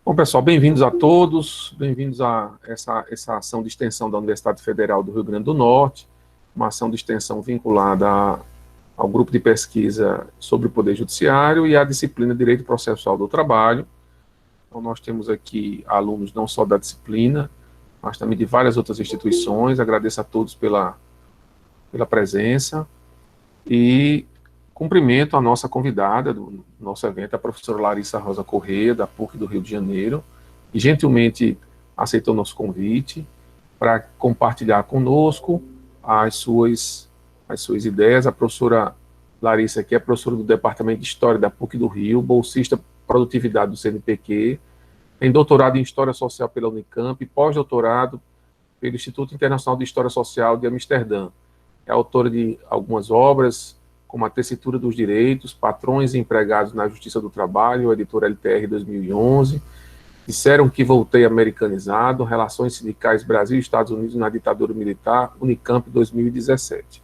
Bom, pessoal, bem-vindos a todos, bem-vindos a essa ação de extensão da Universidade Federal do Rio Grande do Norte, uma ação de extensão vinculada ao grupo de pesquisa sobre o Poder Judiciário e à disciplina Direito Processual do Trabalho. Então, nós temos aqui alunos não só da disciplina, mas também de várias outras instituições. Agradeço a todos pela presença e cumprimento a nossa convidada do nosso evento, a professora Larissa Rosa Corrêa, da PUC do Rio de Janeiro, que gentilmente aceitou nosso convite para compartilhar conosco as suas ideias. A professora Larissa, que é professora do Departamento de História da PUC do Rio, bolsista Produtividade do CNPq, tem doutorado em História Social pela Unicamp e pós-doutorado pelo Instituto Internacional de História Social de Amsterdã. É autora de algumas obras, como A Tessitura dos Direitos, Patrões e Empregados na Justiça do Trabalho, editora LTR 2011, Disseram que Voltei Americanizado, Relações Sindicais Brasil e Estados Unidos na Ditadura Militar, Unicamp 2017.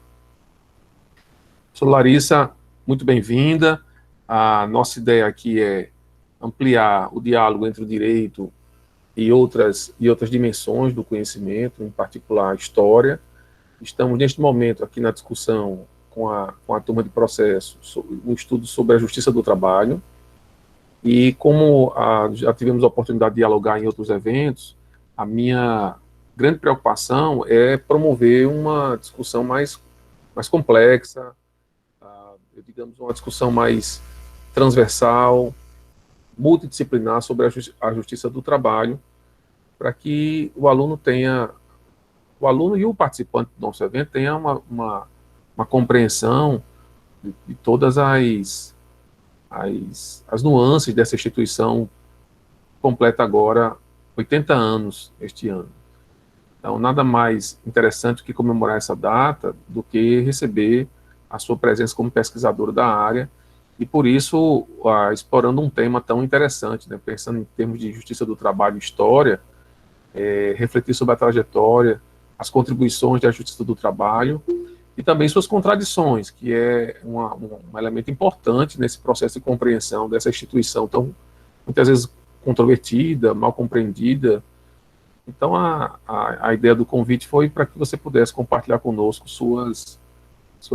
Sou Larissa, muito bem-vinda. A nossa ideia aqui é ampliar o diálogo entre o direito e outras dimensões do conhecimento, em particular a história. Estamos, neste momento, aqui na discussão com a turma de processo, um estudo sobre a justiça do trabalho, e como já tivemos a oportunidade de dialogar em outros eventos, a minha grande preocupação é promover uma discussão mais complexa, digamos, uma discussão mais transversal, multidisciplinar sobre a justiça do trabalho, para que o aluno e o participante do nosso evento tenha uma compreensão de todas as nuances dessa instituição, completa agora 80 anos este ano. Então, nada mais interessante que comemorar essa data do que receber a sua presença como pesquisadora da área, e por isso, explorando um tema tão interessante, né, pensando em termos de justiça do trabalho e história, refletir sobre a trajetória, as contribuições da justiça do trabalho, e também suas contradições, que é um elemento importante nesse processo de compreensão dessa instituição tão, muitas vezes, controvertida, mal compreendida. Então, a ideia do convite foi para que você pudesse compartilhar conosco suas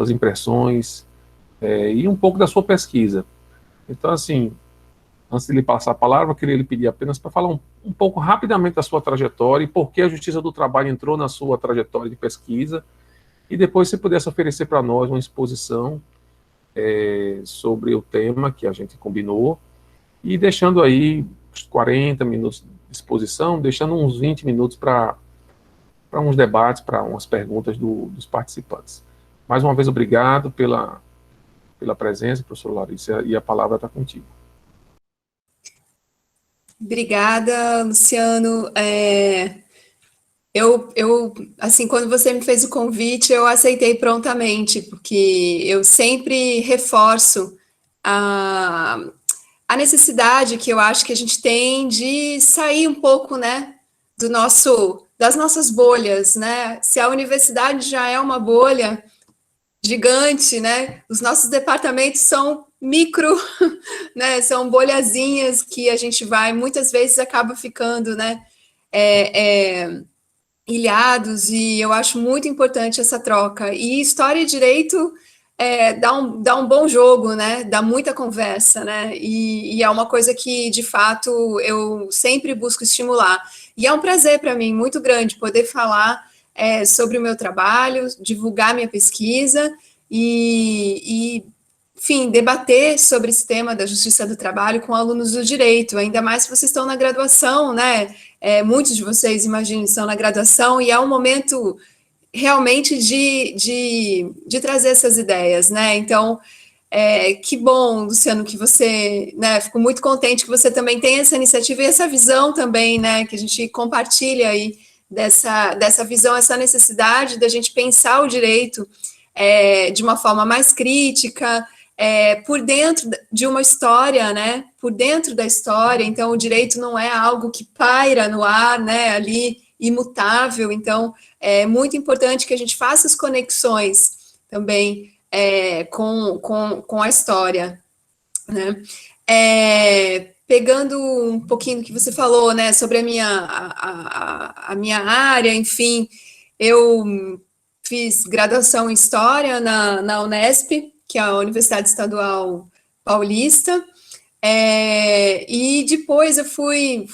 impressões e um pouco da sua pesquisa. Então, assim, antes de lhe passar a palavra, eu queria lhe pedir apenas para falar um pouco rapidamente da sua trajetória e por que a Justiça do Trabalho entrou na sua trajetória de pesquisa, e depois você pudesse oferecer para nós uma exposição sobre o tema que a gente combinou, e deixando aí uns 40 minutos de exposição, deixando uns 20 minutos para uns debates, para umas perguntas dos participantes. Mais uma vez, obrigado pela presença, professor Larissa, e a palavra está contigo. Obrigada, Luciano. Assim, quando você me fez o convite, eu aceitei prontamente, porque eu sempre reforço a necessidade que eu acho que a gente tem de sair um pouco, né, das nossas bolhas, né? Se a universidade já é uma bolha gigante, né? Os nossos departamentos são micro, né? São bolhazinhas que a gente vai, muitas vezes acaba ficando, né? Ilhados, e eu acho muito importante essa troca. E história e direito dá um bom jogo, né? Dá muita conversa, né? E é uma coisa que, de fato, eu sempre busco estimular. E é um prazer para mim, muito grande, poder falar sobre o meu trabalho, divulgar minha pesquisa enfim, debater sobre esse tema da justiça do trabalho com alunos do direito, ainda mais se vocês estão na graduação, né? Muitos de vocês, imagino, estão na graduação, e é um momento realmente de trazer essas ideias, né? Então, que bom, Luciano, que você, né? Fico muito contente que você também tem essa iniciativa e essa visão também, né? Que a gente compartilha aí dessa visão, essa necessidade da gente pensar o direito de uma forma mais crítica, por dentro de uma história, né? Por dentro da história. Então, o direito não é algo que paira no ar, né? Ali imutável. Então, é muito importante que a gente faça as conexões também com a história, né? pegando um pouquinho do que você falou, né, sobre a minha área, enfim, eu fiz graduação em História na Unesp, que é a Universidade Estadual Paulista, e depois eu fui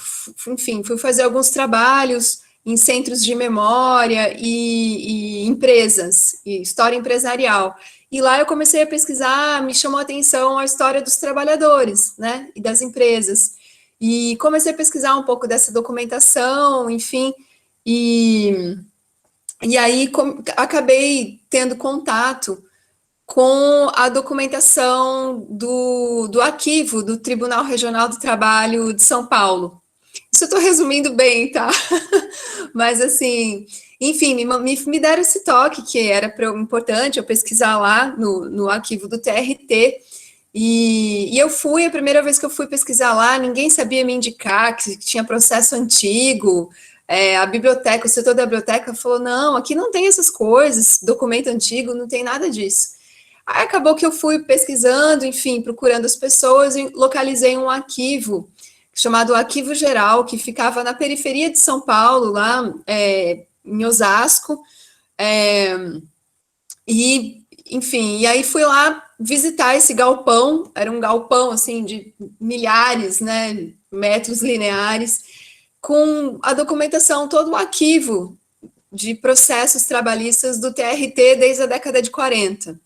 fazer alguns trabalhos em centros de memória e empresas, e história empresarial. E lá eu comecei a pesquisar, me chamou a atenção a história dos trabalhadores, né, e das empresas. E comecei a pesquisar um pouco dessa documentação, enfim, e aí acabei tendo contato com a documentação do arquivo do Tribunal Regional do Trabalho de São Paulo. Isso eu estou resumindo bem, tá? Mas, assim, enfim, me deram esse toque, que era importante eu pesquisar lá no arquivo do TRT, e eu fui, a primeira vez que eu fui pesquisar lá, ninguém sabia me indicar que tinha processo antigo, a biblioteca, o setor da biblioteca falou, não, aqui não tem essas coisas, documento antigo, não tem nada disso. Aí acabou que eu fui pesquisando, enfim, procurando as pessoas e localizei um arquivo chamado Arquivo Geral, que ficava na periferia de São Paulo, lá em Osasco, enfim, e aí fui lá visitar esse galpão, era um galpão, assim, de milhares, né, metros lineares, com a documentação, todo o arquivo de processos trabalhistas do TRT desde a década de 40.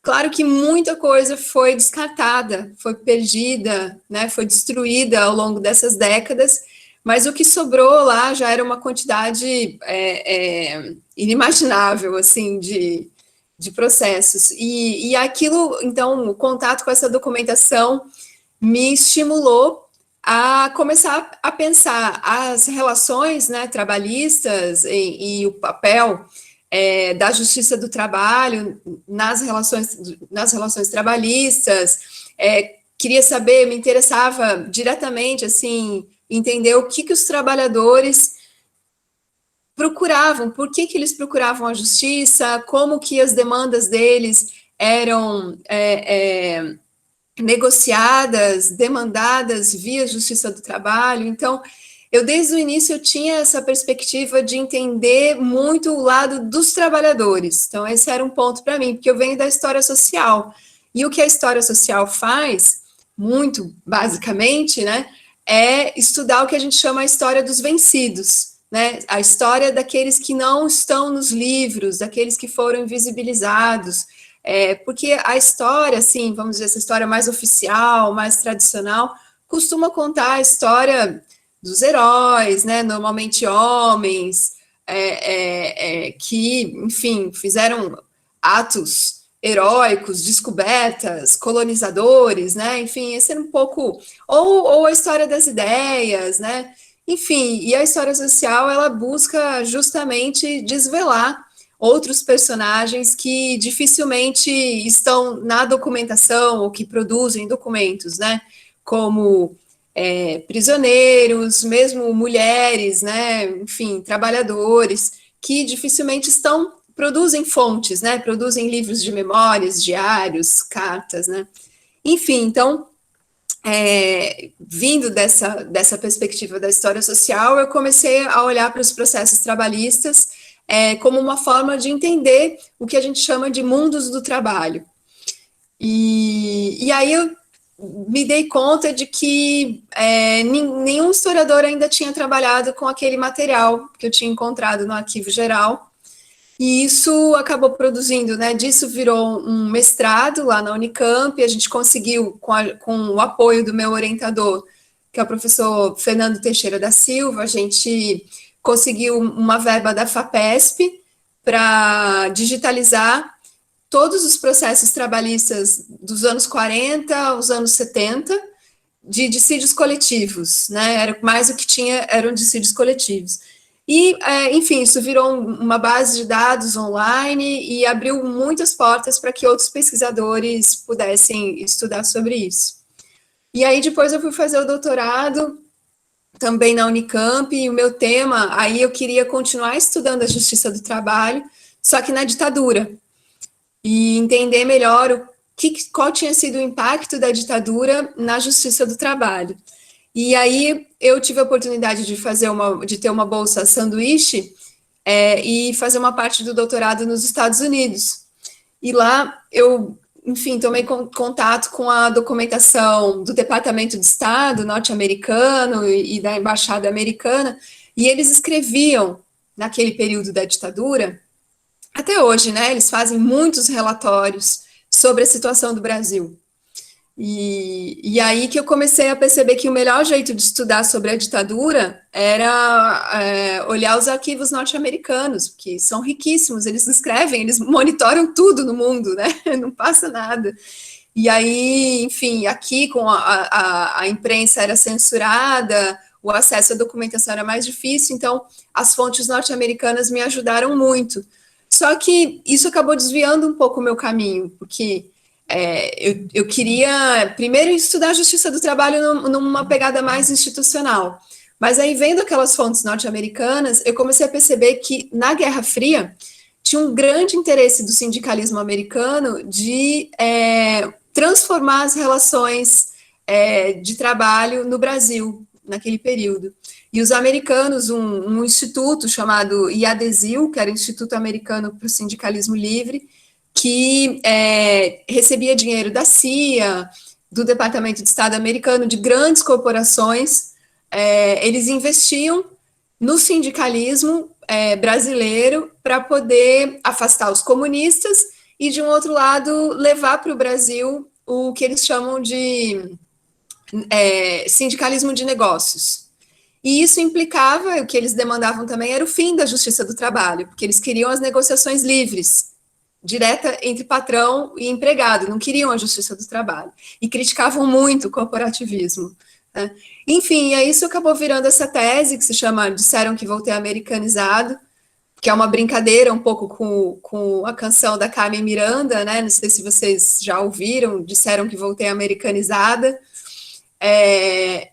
Claro que muita coisa foi descartada, foi perdida, né, foi destruída ao longo dessas décadas, mas o que sobrou lá já era uma quantidade inimaginável, assim, de processos. E aquilo, então, o contato com essa documentação me estimulou a começar a pensar as relações, né, trabalhistas e o papel da justiça do trabalho nas relações trabalhistas. Queria saber, me interessava diretamente, assim, entender o que os trabalhadores procuravam, por que eles procuravam a justiça, como que as demandas deles eram negociadas, demandadas via justiça do trabalho. Então, eu desde o início eu tinha essa perspectiva de entender muito o lado dos trabalhadores. Então, esse era um ponto para mim, porque eu venho da história social. E o que a história social faz, muito basicamente, né, é estudar o que a gente chama a história dos vencidos, né, a história daqueles que não estão nos livros, daqueles que foram invisibilizados, porque a história, assim, vamos dizer, essa história mais oficial, mais tradicional, costuma contar a história dos heróis, né, normalmente homens, que, enfim, fizeram atos heróicos, descobertas, colonizadores, né, enfim, esse era um pouco, ou a história das ideias, né, enfim, e a história social, ela busca justamente desvelar outros personagens que dificilmente estão na documentação ou que produzem documentos, né, como prisioneiros, mesmo mulheres, né, enfim, trabalhadores, que dificilmente produzem fontes, né, produzem livros de memórias, diários, cartas, né, enfim, então, vindo dessa perspectiva da história social, eu comecei a olhar para os processos trabalhistas como uma forma de entender o que a gente chama de mundos do trabalho. E aí eu me dei conta de que nenhum historiador ainda tinha trabalhado com aquele material que eu tinha encontrado no Arquivo Geral, e isso acabou produzindo, né, disso virou um mestrado lá na Unicamp, e a gente conseguiu, com o apoio do meu orientador, que é o professor Fernando Teixeira da Silva, a gente conseguiu uma verba da FAPESP para digitalizar todos os processos trabalhistas dos anos 40 aos anos 70, de dissídios coletivos, né, era mais o que tinha, eram dissídios coletivos. E, enfim, isso virou uma base de dados online e abriu muitas portas para que outros pesquisadores pudessem estudar sobre isso. E aí, depois eu fui fazer o doutorado, também na Unicamp, e o meu tema, aí eu queria continuar estudando a justiça do trabalho, só que na ditadura, e entender melhor qual tinha sido o impacto da ditadura na justiça do trabalho. E aí eu tive a oportunidade de ter uma bolsa sanduíche e fazer uma parte do doutorado nos Estados Unidos. E lá eu, enfim, tomei contato com a documentação do Departamento de Estado norte-americano e da Embaixada Americana, e eles escreviam, naquele período da ditadura, até hoje, né, eles fazem muitos relatórios sobre a situação do Brasil. E aí que eu comecei a perceber que o melhor jeito de estudar sobre a ditadura era olhar os arquivos norte-americanos, que são riquíssimos, eles escrevem, eles monitoram tudo no mundo, né? Não passa nada. E aí, enfim, aqui com a imprensa era censurada, o acesso à documentação era mais difícil, então as fontes norte-americanas me ajudaram muito. Só que isso acabou desviando um pouco o meu caminho, porque eu queria primeiro estudar a justiça do trabalho numa pegada mais institucional. Mas aí, vendo aquelas fontes norte-americanas, eu comecei a perceber que na Guerra Fria tinha um grande interesse do sindicalismo americano de transformar as relações de trabalho no Brasil, naquele período. E os americanos, um instituto chamado IADESIL, que era o Instituto Americano para o Sindicalismo Livre, que recebia dinheiro da CIA, do Departamento de Estado americano, de grandes corporações, eles investiam no sindicalismo brasileiro para poder afastar os comunistas e, de um outro lado, levar para o Brasil o que eles chamam de sindicalismo de negócios. E isso implicava, o que eles demandavam também era o fim da justiça do trabalho, porque eles queriam as negociações livres, direta entre patrão e empregado, não queriam a justiça do trabalho, e criticavam muito o corporativismo. Né? Enfim, aí isso acabou virando essa tese, que se chama Disseram que Voltei Americanizado, que é uma brincadeira um pouco com a canção da Carmen Miranda, né? Não sei se vocês já ouviram, Disseram que Voltei Americanizada,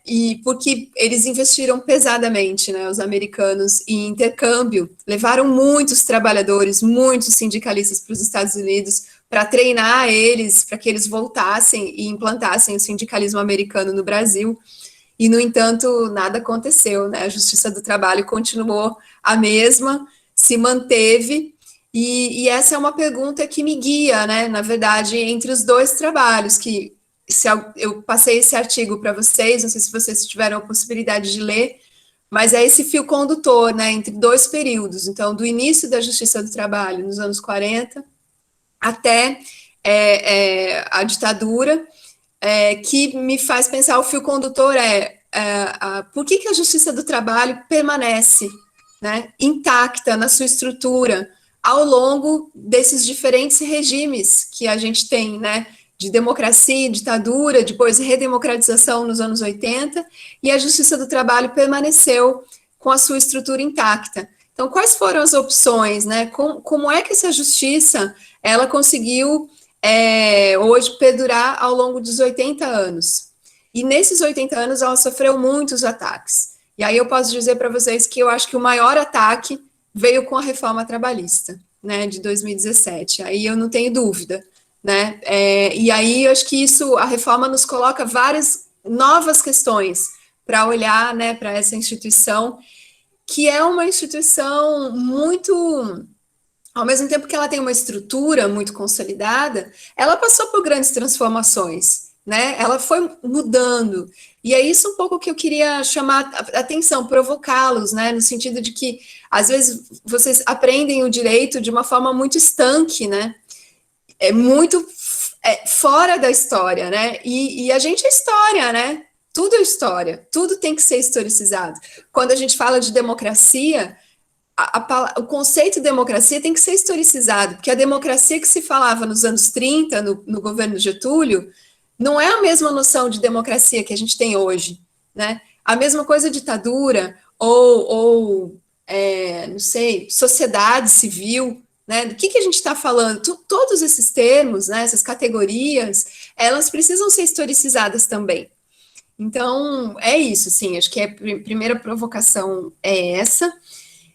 e porque eles investiram pesadamente, né, os americanos, em intercâmbio, levaram muitos trabalhadores, muitos sindicalistas para os Estados Unidos para treinar eles, para que eles voltassem e implantassem o sindicalismo americano no Brasil, e, no entanto, nada aconteceu, né, a justiça do trabalho continuou a mesma, se manteve, e essa é uma pergunta que me guia, né, na verdade, entre os dois trabalhos, que eu passei esse artigo para vocês, não sei se vocês tiveram a possibilidade de ler, mas é esse fio condutor, né, entre dois períodos, então, do início da justiça do trabalho, nos anos 40, até a ditadura, que me faz pensar, o fio condutor por que a justiça do trabalho permanece, né, intacta na sua estrutura, ao longo desses diferentes regimes que a gente tem, né, de democracia, ditadura, depois redemocratização nos anos 80, e a justiça do trabalho permaneceu com a sua estrutura intacta. Então, quais foram as opções, né? Como é que essa justiça, ela conseguiu, hoje, perdurar ao longo dos 80 anos? E nesses 80 anos, ela sofreu muitos ataques. E aí eu posso dizer para vocês que eu acho que o maior ataque veio com a reforma trabalhista, né, de 2017. Aí eu não tenho dúvida. Né? E aí eu acho que a reforma nos coloca várias novas questões para olhar, né, para essa instituição, que é uma instituição muito, ao mesmo tempo que ela tem uma estrutura muito consolidada, ela passou por grandes transformações, né? Ela foi mudando, e é isso um pouco que eu queria chamar a atenção, provocá-los, né, no sentido de que, às vezes, vocês aprendem o direito de uma forma muito estanque, né? Muito fora da história, né? E a gente é história, né? Tudo é história, tudo tem que ser historicizado. Quando a gente fala de democracia, o conceito de democracia tem que ser historicizado, porque a democracia que se falava nos anos 30, no governo Getúlio, não é a mesma noção de democracia que a gente tem hoje, né? A mesma coisa ditadura, ou não sei, sociedade civil, né, do que a gente está falando? Todos esses termos, né, essas categorias, elas precisam ser historicizadas também. Então, é isso, sim, acho que a primeira provocação é essa.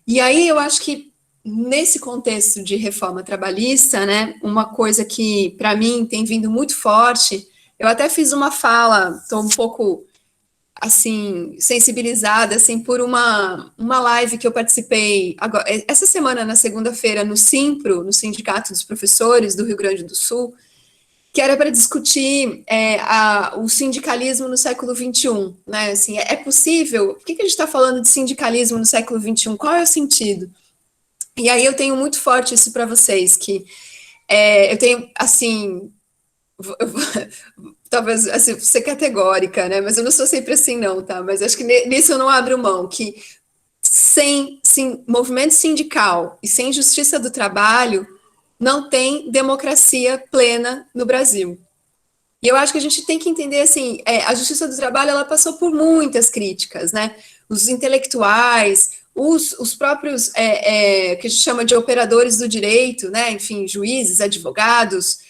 E aí eu acho que nesse contexto de reforma trabalhista, né, uma coisa que, para mim, tem vindo muito forte, eu até fiz uma fala, estou um pouco, assim, sensibilizada, assim, por uma live que eu participei agora, essa semana, na segunda-feira, no Simpro, no Sindicato dos Professores do Rio Grande do Sul, que era para discutir o sindicalismo no século XXI, né, assim, é possível? Por que a gente está falando de sindicalismo no século XXI? Qual é o sentido? E aí eu tenho muito forte isso para vocês, que eu tenho, assim, talvez assim, ser categórica, né? Mas eu não sou sempre assim, não, tá? Mas acho que nisso eu não abro mão, que sem movimento sindical e sem justiça do trabalho, não tem democracia plena no Brasil. E eu acho que a gente tem que entender, assim, a justiça do trabalho, ela passou por muitas críticas, né? Os intelectuais, os próprios, que a gente chama de operadores do direito, né? Enfim, juízes, advogados,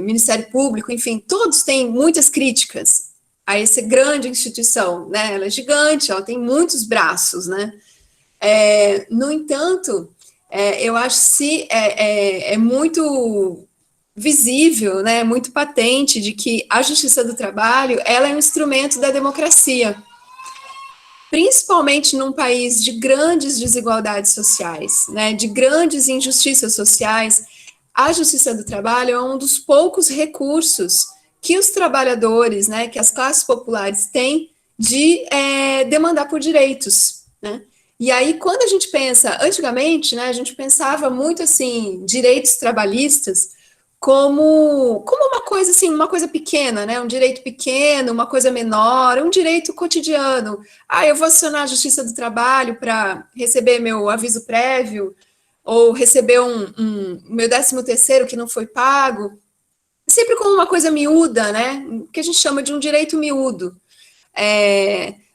Ministério Público, enfim, todos têm muitas críticas a essa grande instituição, né? Ela é gigante, ela tem muitos braços, né? No entanto, eu acho que é muito visível, né, muito patente de que a justiça do trabalho, ela é um instrumento da democracia, principalmente num país de grandes desigualdades sociais, né, de grandes injustiças sociais. A justiça do trabalho é um dos poucos recursos que os trabalhadores, né, que as classes populares têm de demandar por direitos, né. E aí, quando a gente pensa, antigamente, né, a gente pensava muito assim, direitos trabalhistas como uma coisa assim, uma coisa pequena, né? Um direito pequeno, uma coisa menor, um direito cotidiano. Ah, eu vou acionar a Justiça do Trabalho para receber meu aviso prévio, ou receber meu 13º que não foi pago, sempre como uma coisa miúda, né? Que a gente chama de um direito miúdo.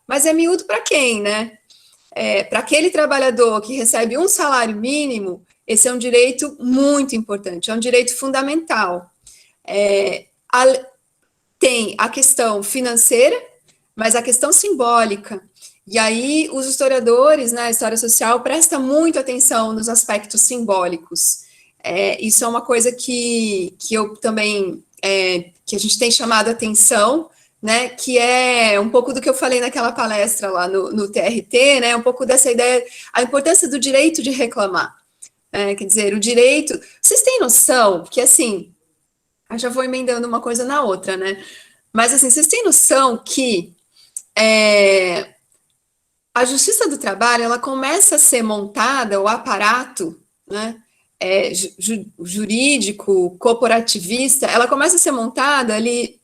Mas é miúdo para quem, né? Para aquele trabalhador que recebe um salário mínimo, esse é um direito muito importante, é um direito fundamental. Tem a questão financeira, mas a questão simbólica. E aí os historiadores, né, a história social, prestam muito atenção nos aspectos simbólicos. Isso é uma coisa que eu também, que a gente tem chamado atenção, né, que é um pouco do que eu falei naquela palestra lá no TRT, né, um pouco dessa ideia, a importância do direito de reclamar. Quer dizer, o direito... Vocês têm noção que, assim, eu já vou emendando uma coisa na outra, né, mas, assim, vocês têm noção que a justiça do trabalho, ela começa a ser montada, o aparato, né, jurídico, corporativista, ela começa a ser montada ali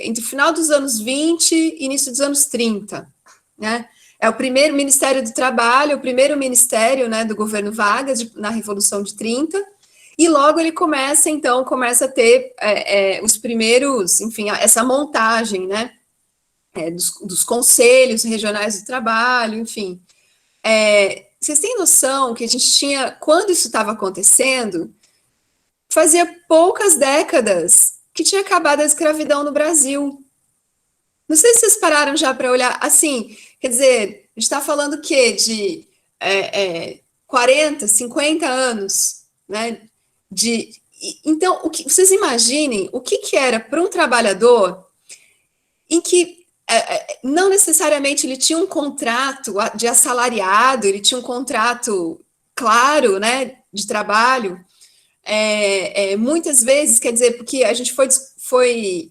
entre o final dos anos 20 e início dos anos 30, né? É o primeiro Ministério do Trabalho, o primeiro ministério, né, do governo Vargas, na Revolução de 30, e logo ele começa a ter os primeiros, enfim, essa montagem, né, dos conselhos regionais do trabalho, enfim. Vocês têm noção que a gente tinha, quando isso estava acontecendo, fazia poucas décadas que tinha acabado a escravidão no Brasil. Não sei se vocês pararam já para olhar, assim, quer dizer, a gente está falando o quê? De 40, 50 anos, né? Então, vocês imaginem o que era para um trabalhador em que não necessariamente ele tinha um contrato de assalariado, ele tinha um contrato claro, né, de trabalho, muitas vezes, quer dizer, porque a gente foi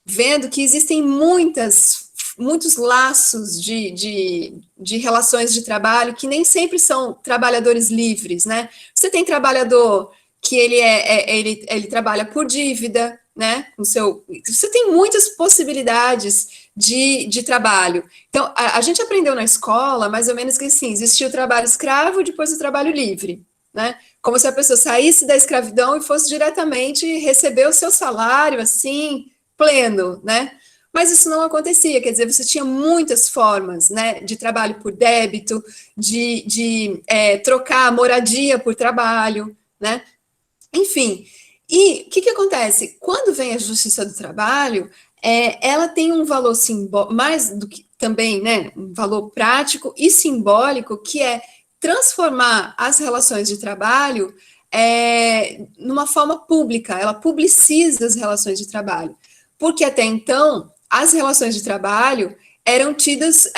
vendo que existem muitos laços de relações de trabalho que nem sempre são trabalhadores livres, né? Você tem trabalhador que ele trabalha por dívida, né? Você tem muitas possibilidades de trabalho. Então, a gente aprendeu na escola, mais ou menos que assim, existia o trabalho escravo e depois o trabalho livre, né? Como se a pessoa saísse da escravidão e fosse diretamente receber o seu salário, assim, pleno, né? Mas isso não acontecia, quer dizer, você tinha muitas formas, né, de trabalho por débito, de trocar moradia por trabalho, né? Enfim, e o que acontece? Quando vem a Justiça do Trabalho, ela tem um valor simbólico, mais do que também, né, um valor prático e simbólico, que é transformar as relações de trabalho numa forma pública, ela publiciza as relações de trabalho, porque até então as relações de trabalho eram tidas,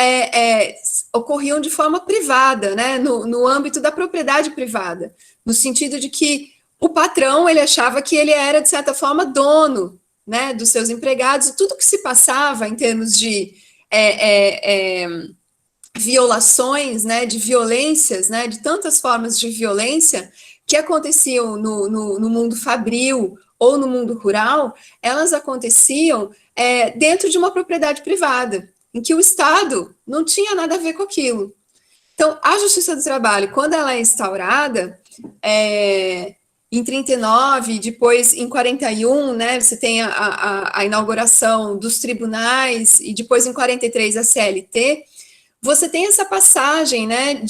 ocorriam de forma privada, né, no âmbito da propriedade privada, no sentido de que o patrão, ele achava que ele era, de certa forma, dono, né, dos seus empregados, e tudo que se passava em termos de violações, né, de violências, né, de tantas formas de violência que aconteciam no mundo fabril ou no mundo rural, elas aconteciam dentro de uma propriedade privada, em que o Estado não tinha nada a ver com aquilo. Então, a Justiça do Trabalho, quando ela é instaurada, em 39, depois em 41, né, você tem a inauguração dos tribunais, e depois em 43 a CLT, você tem essa passagem, né,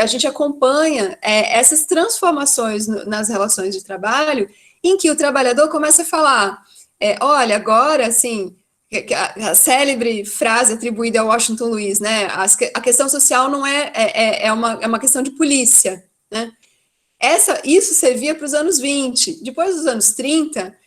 a gente acompanha essas transformações nas relações de trabalho, em que o trabalhador começa a falar, olha, agora, assim, a célebre frase atribuída a Washington Luiz, né, a questão social não é uma questão de polícia, né, isso servia para os anos 20, depois dos anos 30,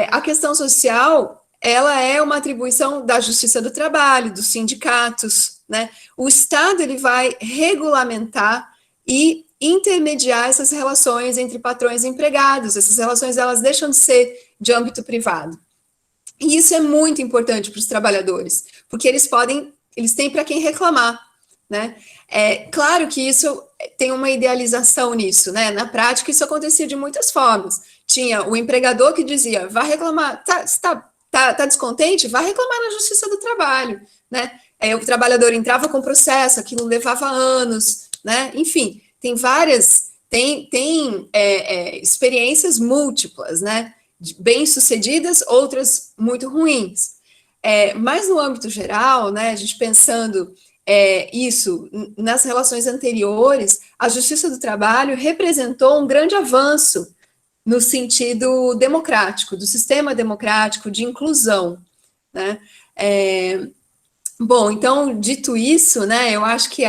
a questão social, ela é uma atribuição da Justiça do Trabalho, dos sindicatos, né? O Estado, ele vai regulamentar e intermediar essas relações entre patrões e empregados, essas relações, elas deixam de ser de âmbito privado. E isso é muito importante para os trabalhadores, porque eles têm para quem reclamar, né? Claro que isso tem uma idealização nisso, né? Na prática, isso acontecia de muitas formas. Tinha o empregador que dizia, vá reclamar, tá descontente? Vá reclamar na Justiça do Trabalho, né? O trabalhador entrava com processo, aquilo levava anos, né? Enfim, tem experiências múltiplas, né? Bem-sucedidas, outras muito ruins. Mas no âmbito geral, né, a gente pensando isso nas relações anteriores, a Justiça do Trabalho representou um grande avanço no sentido democrático, do sistema democrático de inclusão, né? Bom, então, dito isso, né, eu acho que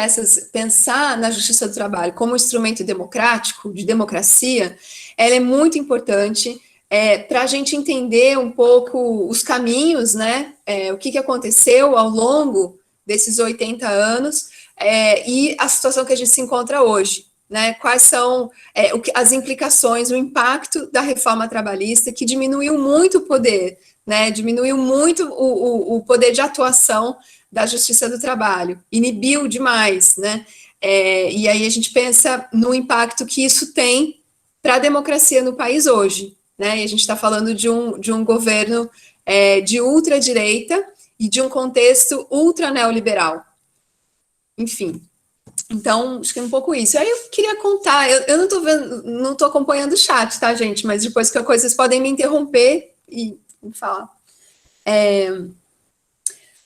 pensar na Justiça do Trabalho como instrumento democrático, de democracia, ela é muito importante para a gente entender um pouco os caminhos, né, o que aconteceu ao longo desses 80 anos e a situação que a gente se encontra hoje, né, quais são as implicações, o impacto da reforma trabalhista, que diminuiu muito o poder, né, diminuiu muito o poder de atuação da Justiça do Trabalho, inibiu demais, né, e aí a gente pensa no impacto que isso tem para a democracia no país hoje, né, e a gente está falando de um governo de ultradireita e de um contexto ultra neoliberal, enfim. Então, acho que é um pouco isso. Aí eu queria contar, eu não estou vendo, não estou acompanhando o chat, tá, gente? Mas depois que vocês podem me interromper e falar.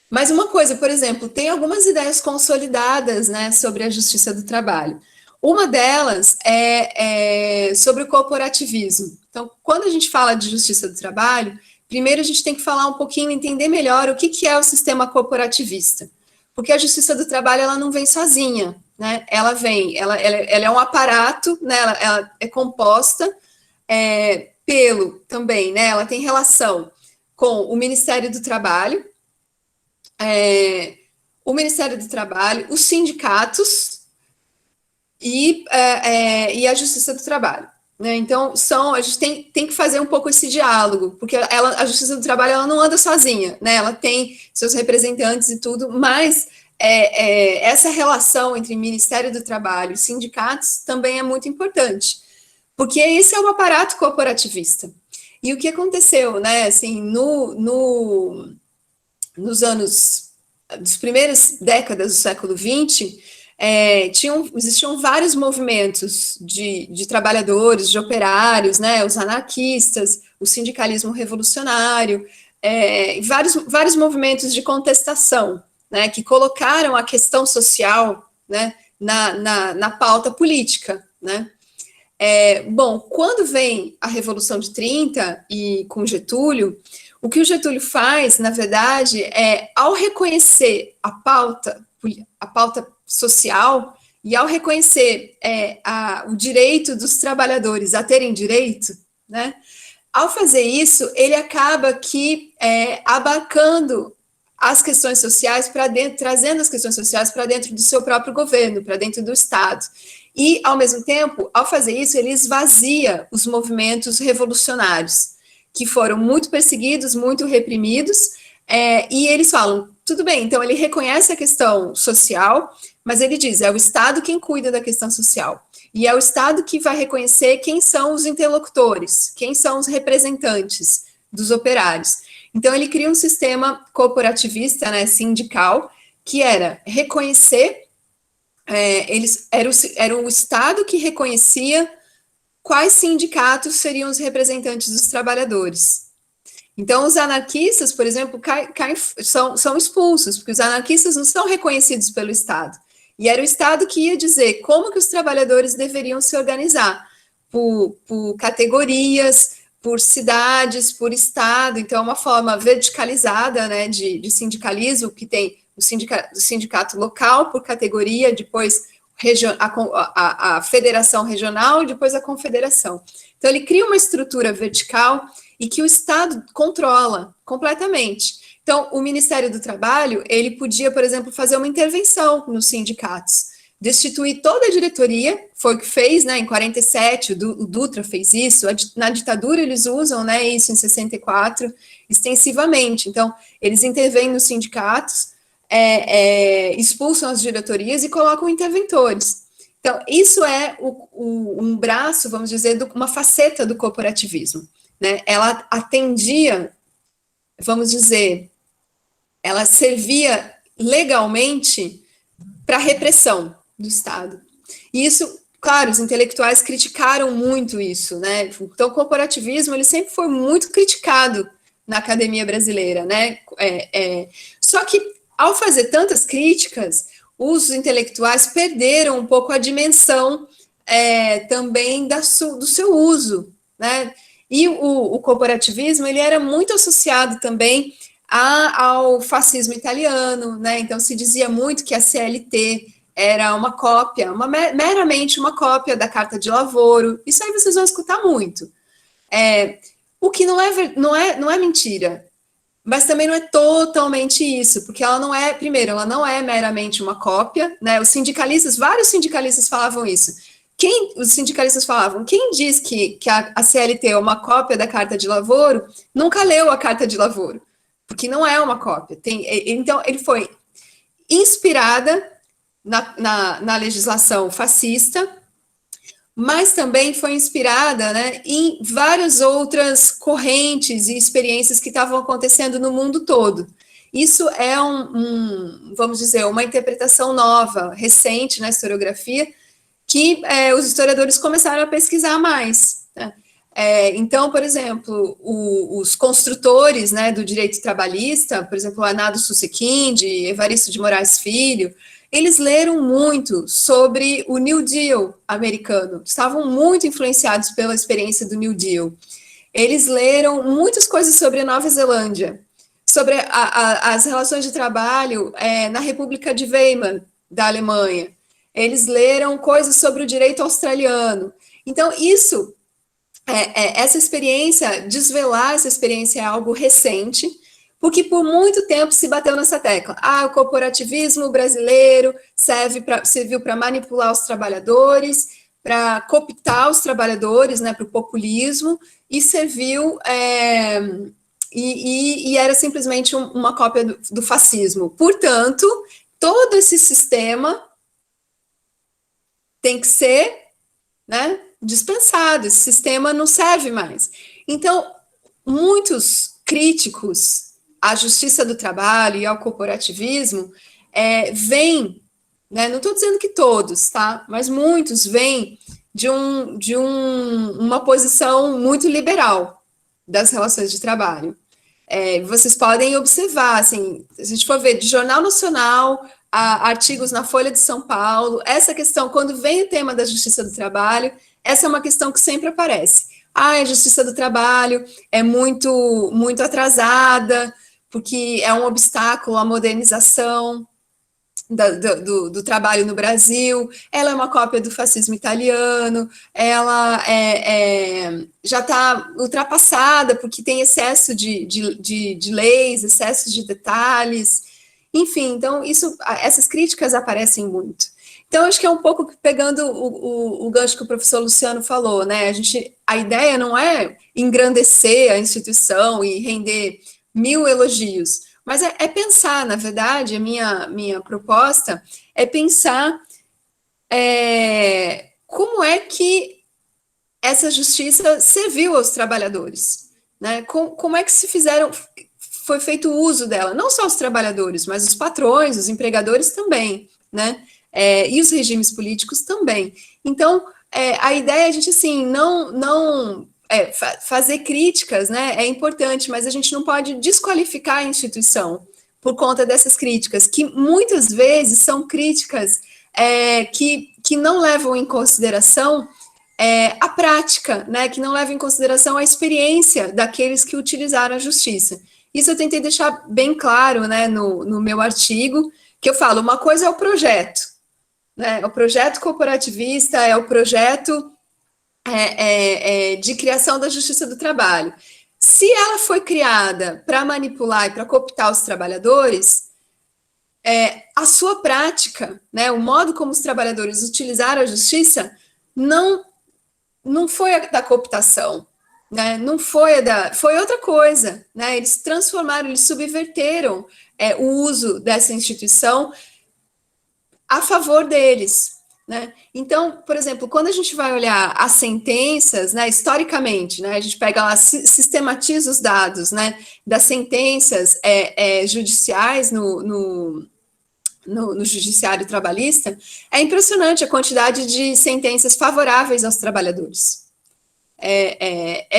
Mas uma coisa, por exemplo, tem algumas ideias consolidadas, né, sobre a Justiça do Trabalho. Uma delas é sobre o corporativismo. Então, quando a gente fala de Justiça do Trabalho, primeiro a gente tem que falar um pouquinho, entender melhor o que é o sistema corporativista. Porque a Justiça do Trabalho, ela não vem sozinha, né? Ela é um aparato, né? Ela é composta também, né? Ela tem relação com o Ministério do Trabalho, os sindicatos e a Justiça do Trabalho. Né? Então, a gente tem que fazer um pouco esse diálogo, porque a Justiça do Trabalho ela não anda sozinha, né? Ela tem seus representantes e tudo, mas essa relação entre Ministério do Trabalho e sindicatos também é muito importante, porque esse é um aparato corporativista. E o que aconteceu, né? Assim, nos anos, das primeiras décadas do século XX, existiam vários movimentos de trabalhadores, de operários, né, os anarquistas, o sindicalismo revolucionário, vários movimentos de contestação, né, que colocaram a questão social, né, na pauta política, né. Bom, quando vem a Revolução de 30 e com Getúlio, o que o Getúlio faz, na verdade, ao reconhecer a pauta social, e ao reconhecer o direito dos trabalhadores a terem direito, né, ao fazer isso, ele acaba abarcando as questões sociais para dentro, trazendo as questões sociais para dentro do seu próprio governo, para dentro do Estado. E, ao mesmo tempo, ao fazer isso, ele esvazia os movimentos revolucionários, que foram muito perseguidos, muito reprimidos, e eles falam, tudo bem, então ele reconhece a questão social, mas ele diz, é o Estado quem cuida da questão social. E é o Estado que vai reconhecer quem são os interlocutores, quem são os representantes dos operários. Então, ele cria um sistema corporativista, né, sindical, que era reconhecer, era o Estado que reconhecia quais sindicatos seriam os representantes dos trabalhadores. Então, os anarquistas, por exemplo, são expulsos, porque os anarquistas não são reconhecidos pelo Estado. E era o Estado que ia dizer como que os trabalhadores deveriam se organizar, por categorias, por cidades, por estado. Então, é uma forma verticalizada, né, de sindicalismo, que tem o sindicato local por categoria, depois a federação regional, depois a confederação. Então, ele cria uma estrutura vertical e que o Estado controla completamente. Então, o Ministério do Trabalho, ele podia, por exemplo, fazer uma intervenção nos sindicatos, destituir toda a diretoria, foi o que fez, né, em 47, o Dutra fez isso, na ditadura eles usam, né, isso em 64, extensivamente. Então, eles intervêm nos sindicatos, expulsam as diretorias e colocam interventores. Então, isso é um braço, vamos dizer, uma faceta do corporativismo, né? Ela atendia, vamos dizer, ela servia legalmente para a repressão do Estado. E isso, claro, os intelectuais criticaram muito isso, né? Então, o corporativismo, ele sempre foi muito criticado na academia brasileira, né? Só que, ao fazer tantas críticas, os intelectuais perderam um pouco a dimensão também do seu uso, né? E o corporativismo, ele era muito associado também ao fascismo italiano, né? Então se dizia muito que a CLT era uma cópia, meramente uma cópia da Carta de Lavoro. Isso aí vocês vão escutar muito. O que não é mentira, mas também não é totalmente isso, porque ela não é, primeiro, ela não é meramente uma cópia, né? Os sindicalistas, vários sindicalistas falavam isso. Os sindicalistas falavam, quem diz que a CLT é uma cópia da Carta de Lavoro, nunca leu a Carta de Lavoro, porque não é uma cópia. Então, ele foi inspirada na legislação fascista, mas também foi inspirada, né, em várias outras correntes e experiências que estavam acontecendo no mundo todo. Isso é vamos dizer, uma interpretação nova, recente na historiografia, que os historiadores começaram a pesquisar mais, né? Então, por exemplo, os construtores, né, do direito trabalhista, por exemplo, Arnaldo Susequinde, Evaristo de Moraes Filho, eles leram muito sobre o New Deal americano, estavam muito influenciados pela experiência do New Deal. Eles leram muitas coisas sobre a Nova Zelândia, sobre as relações de trabalho na República de Weimar, da Alemanha. Eles leram coisas sobre o direito australiano. Então, essa experiência, desvelar essa experiência é algo recente, porque por muito tempo se bateu nessa tecla. O corporativismo brasileiro serviu para manipular os trabalhadores, para cooptar os trabalhadores, né, para o populismo, e serviu, e era simplesmente uma cópia do fascismo. Portanto, todo esse sistema tem que ser, né, dispensado, esse sistema não serve mais. Então, muitos críticos à justiça do trabalho e ao corporativismo vêm, né, não estou dizendo que todos, tá, mas muitos vêm de uma posição muito liberal das relações de trabalho. Vocês podem observar, assim, se a gente for ver de Jornal Nacional, artigos na Folha de São Paulo, essa questão, quando vem o tema da justiça do trabalho, essa é uma questão que sempre aparece. A justiça do trabalho é muito, muito atrasada, porque é um obstáculo à modernização. do trabalho no Brasil, ela é uma cópia do fascismo italiano, ela já está ultrapassada porque tem excesso de leis, excesso de detalhes, enfim, então essas críticas aparecem muito. Então, acho que é um pouco pegando o gancho que o professor Luciano falou, né? A ideia não é engrandecer a instituição e render 1000 elogios, mas é pensar, na verdade, a minha proposta é pensar como é que essa justiça serviu aos trabalhadores, né? Como é que foi feito o uso dela, não só os trabalhadores, mas os patrões, os empregadores também, né? E os regimes políticos também. Então, a ideia é a gente, assim, não fazer críticas, né, é importante, mas a gente não pode desqualificar a instituição por conta dessas críticas, que muitas vezes são críticas que não levam em consideração a prática, né, que não levam em consideração a experiência daqueles que utilizaram a justiça. Isso eu tentei deixar bem claro, né, no meu artigo, que eu falo, uma coisa é o projeto, né, o projeto corporativista é o projeto de criação da justiça do trabalho. Se ela foi criada para manipular e para cooptar os trabalhadores, a sua prática, né, o modo como os trabalhadores utilizaram a justiça, não foi a da cooptação, né, não foi foi outra coisa, né, eles transformaram, eles subverteram o uso dessa instituição a favor deles, né? Então, por exemplo, quando a gente vai olhar as sentenças, né, historicamente, né, a gente pega lá, sistematiza os dados, né, das sentenças judiciais no judiciário trabalhista, é impressionante a quantidade de sentenças favoráveis aos trabalhadores. É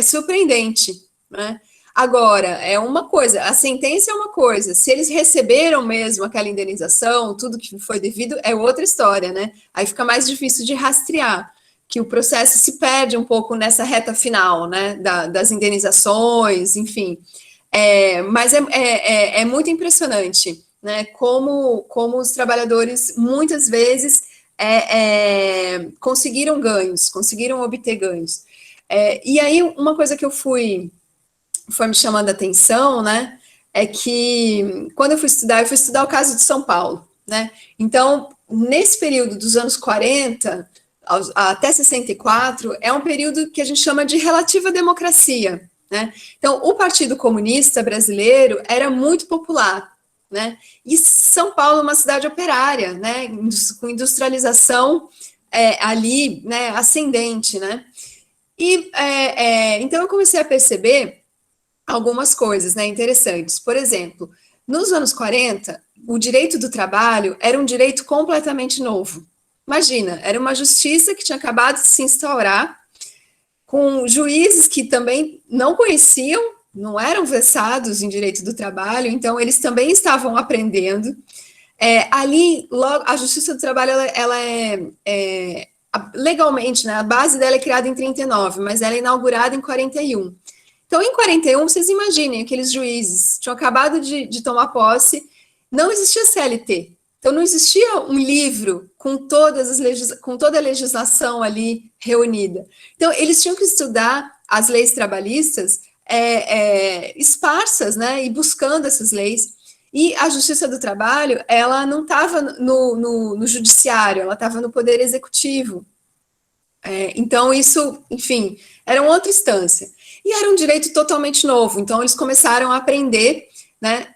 surpreendente, né? Agora, é uma coisa, a sentença é uma coisa, se eles receberam mesmo aquela indenização, tudo que foi devido, é outra história, né? Aí fica mais difícil de rastrear, que o processo se perde um pouco nessa reta final, né, das indenizações, enfim. Mas é muito impressionante, né, como os trabalhadores, muitas vezes, conseguiram obter ganhos. E aí, uma coisa que foi me chamando a atenção, né, é que quando eu fui estudar o caso de São Paulo, né, então, nesse período dos anos 40 até 64, é um período que a gente chama de relativa democracia, né, então, o Partido Comunista Brasileiro era muito popular, né, e São Paulo é uma cidade operária, né, com industrialização ali, né, ascendente, né, e então eu comecei a perceber algumas coisas, né, interessantes. Por exemplo, nos anos 40, o direito do trabalho era um direito completamente novo. Imagina, era uma justiça que tinha acabado de se instaurar, com juízes que também não conheciam, não eram versados em direito do trabalho, então eles também estavam aprendendo. Ali, logo, a justiça do trabalho, ela legalmente, né, a base dela é criada em 39, mas ela é inaugurada em 41. Então, em 41, vocês imaginem, aqueles juízes tinham acabado de tomar posse, não existia CLT. Então, não existia um livro com toda a legislação ali reunida. Então, eles tinham que estudar as leis trabalhistas esparsas, né, e buscando essas leis. E a Justiça do Trabalho, ela não estava no judiciário, ela estava no Poder Executivo. Então, isso, enfim, era uma outra instância. E era um direito totalmente novo, então eles começaram a aprender, né,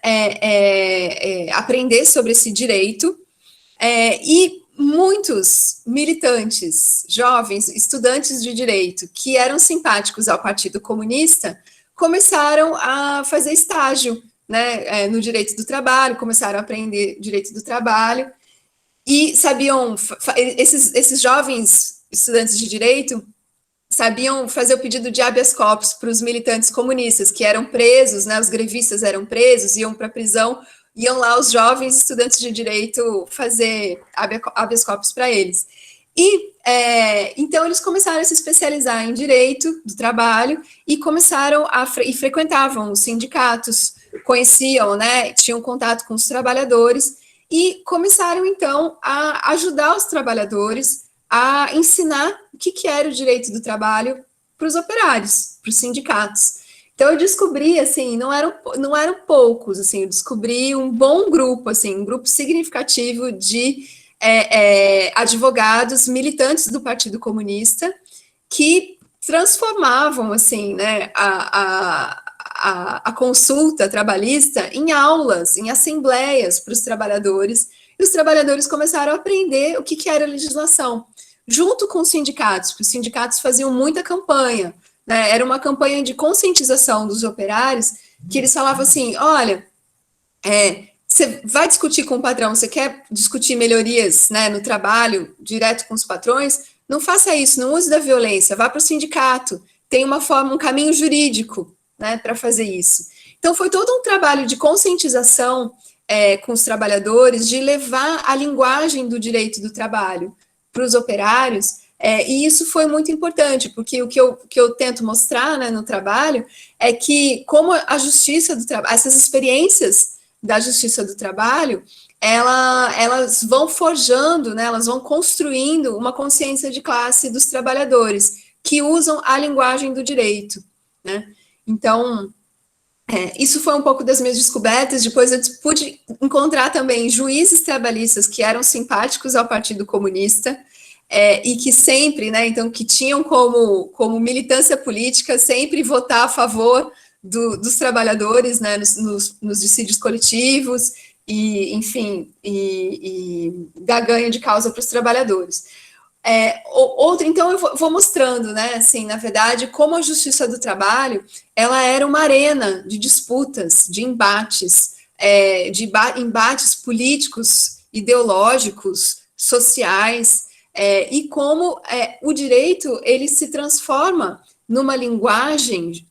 aprender sobre esse direito, e muitos militantes, jovens, estudantes de direito, que eram simpáticos ao Partido Comunista, começaram a fazer estágio, né, no direito do trabalho, começaram a aprender direito do trabalho, e sabiam, esses jovens estudantes de direito sabiam fazer o pedido de habeas corpus para os militantes comunistas, que eram presos, né, os grevistas eram presos, iam para a prisão, iam lá os jovens estudantes de direito fazer habeas corpus para eles. E, então, eles começaram a se especializar em direito do trabalho e começaram e frequentavam os sindicatos conheciam, né, tinham contato com os trabalhadores, e começaram, então, a ajudar os trabalhadores a ensinar o que era o direito do trabalho para os operários, para os sindicatos. Então, eu descobri, assim, não eram poucos, assim, eu descobri um bom grupo, assim, um grupo significativo de advogados militantes do Partido Comunista que transformavam, assim, né, a consulta trabalhista em aulas, em assembleias para os trabalhadores, e os trabalhadores começaram a aprender o que era legislação, junto com os sindicatos, porque os sindicatos faziam muita campanha, né, era uma campanha de conscientização dos operários, que eles falavam assim, olha, você vai discutir com o patrão, você quer discutir melhorias, né, no trabalho, direto com os patrões, não faça isso, não use da violência, vá para o sindicato, tem uma forma, um caminho jurídico, né, para fazer isso. Então, foi todo um trabalho de conscientização com os trabalhadores, de levar a linguagem do direito do trabalho para os operários, e isso foi muito importante, porque o que eu tento mostrar, né, no trabalho é que, como a justiça do trabalho, essas experiências da justiça do trabalho, elas vão forjando, né, elas vão construindo uma consciência de classe dos trabalhadores, que usam a linguagem do direito, né? Então, isso foi um pouco das minhas descobertas. Depois eu pude encontrar também juízes trabalhistas que eram simpáticos ao Partido Comunista, e que sempre, né, então, que tinham como militância política sempre votar a favor dos trabalhadores, né, nos dissídios coletivos, e, enfim, e dar ganho de causa para os trabalhadores. Então, eu vou mostrando, né, assim, na verdade, como a justiça do trabalho, ela era uma arena de disputas, de embates, embates políticos, ideológicos, sociais, e como o direito, ele se transforma numa linguagem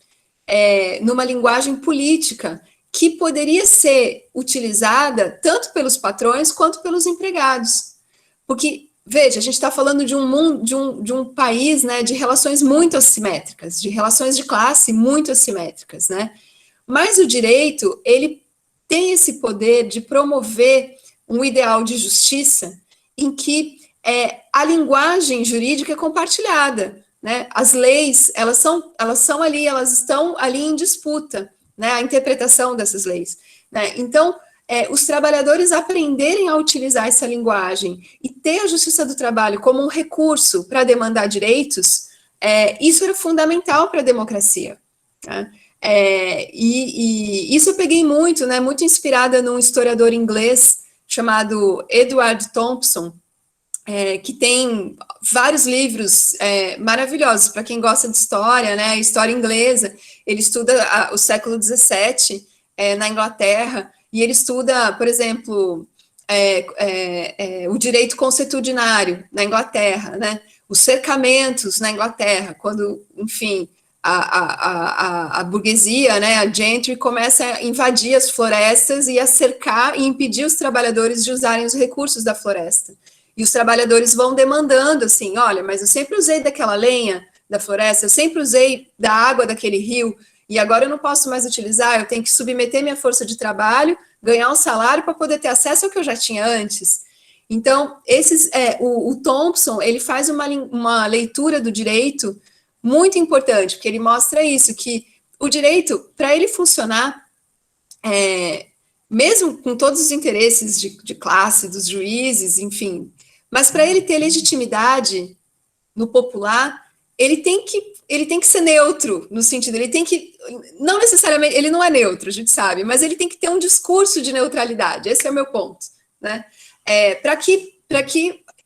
política que poderia ser utilizada tanto pelos patrões quanto pelos empregados. Porque, veja, a gente está falando de um mundo, de um país, né, de relações muito assimétricas, de relações de classe muito assimétricas, né? Mas o direito, ele tem esse poder de promover um ideal de justiça em que a linguagem jurídica é compartilhada, né? As leis, elas estão ali em disputa, né? A interpretação dessas leis, né? Então, os trabalhadores aprenderem a utilizar essa linguagem e ter a justiça do trabalho como um recurso para demandar direitos, isso era fundamental para a democracia, né? E isso eu peguei muito, né? Muito inspirada num historiador inglês chamado Edward Thompson, que tem vários livros maravilhosos para quem gosta de história, né? História inglesa. Ele estuda o século XVII na Inglaterra, e ele estuda, por exemplo, o direito consuetudinário na Inglaterra, né? Os cercamentos na Inglaterra, quando, enfim, a burguesia, né, a gentry, começa a invadir as florestas e a cercar e impedir os trabalhadores de usarem os recursos da floresta. E os trabalhadores vão demandando assim, olha, mas eu sempre usei daquela lenha da floresta, eu sempre usei da água daquele rio, e agora eu não posso mais utilizar, eu tenho que submeter minha força de trabalho, ganhar um salário para poder ter acesso ao que eu já tinha antes. Então, o Thompson, ele faz uma leitura do direito muito importante, porque ele mostra isso, que o direito, para ele funcionar, mesmo com todos os interesses de classe, dos juízes, enfim, mas para ele ter legitimidade no popular, ele tem que ser neutro, no sentido, ele tem que, não necessariamente, ele não é neutro, a gente sabe, mas ele tem que ter um discurso de neutralidade, esse é o meu ponto, né? Para que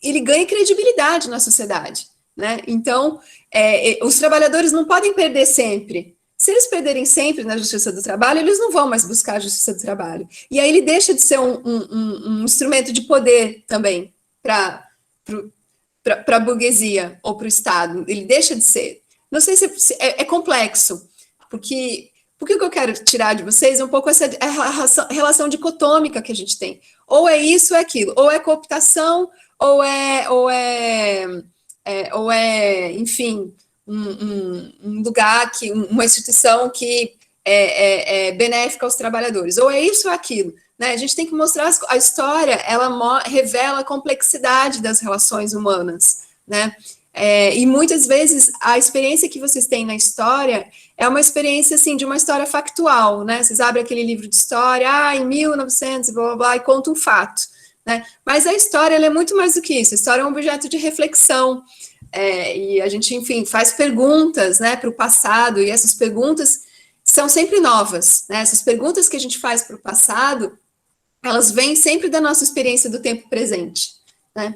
ele ganhe credibilidade na sociedade, né? Então, os trabalhadores não podem perder sempre. Se eles perderem sempre na justiça do trabalho, eles não vão mais buscar a justiça do trabalho. E aí ele deixa de ser um instrumento de poder também para a burguesia ou para o Estado. Ele deixa de ser. Não sei se é complexo, porque o que eu quero tirar de vocês é um pouco essa relação dicotômica que a gente tem. Ou é isso ou é aquilo. Ou é cooptação, ou enfim, um lugar, uma instituição que benéfica aos trabalhadores, ou é isso ou aquilo, né? A gente tem que mostrar a história, ela revela a complexidade das relações humanas, né? E muitas vezes a experiência que vocês têm na história é uma experiência, assim, de uma história factual, né? Vocês abrem aquele livro de história, em 1900, blá, blá, blá, e conta um fato, né? Mas a história, ela é muito mais do que isso. A história é um objeto de reflexão, e a gente, enfim, faz perguntas, né, para o passado, e essas perguntas são sempre novas, né? Essas perguntas que a gente faz para o passado, elas vêm sempre da nossa experiência do tempo presente, né?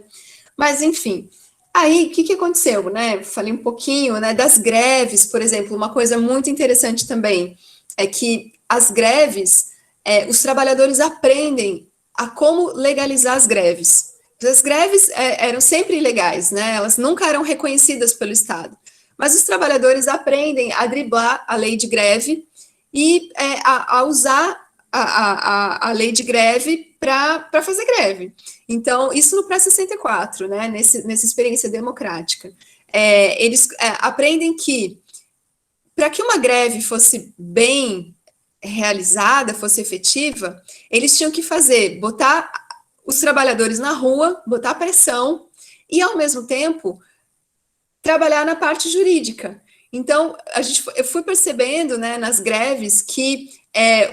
Mas, enfim, aí, o que aconteceu, né? Falei um pouquinho, né, das greves, por exemplo. Uma coisa muito interessante também é que as greves, os trabalhadores aprendem a como legalizar as greves. As greves eram sempre ilegais, né? Elas nunca eram reconhecidas pelo Estado. Mas os trabalhadores aprendem a driblar a lei de greve e a usar a lei de greve para fazer greve. Então, isso no pré-64, né, nessa experiência democrática. Eles aprendem que, para que uma greve fosse bem realizada, fosse efetiva, eles tinham que botar os trabalhadores na rua, botar pressão e, ao mesmo tempo, trabalhar na parte jurídica. Então, eu fui percebendo, né, nas greves que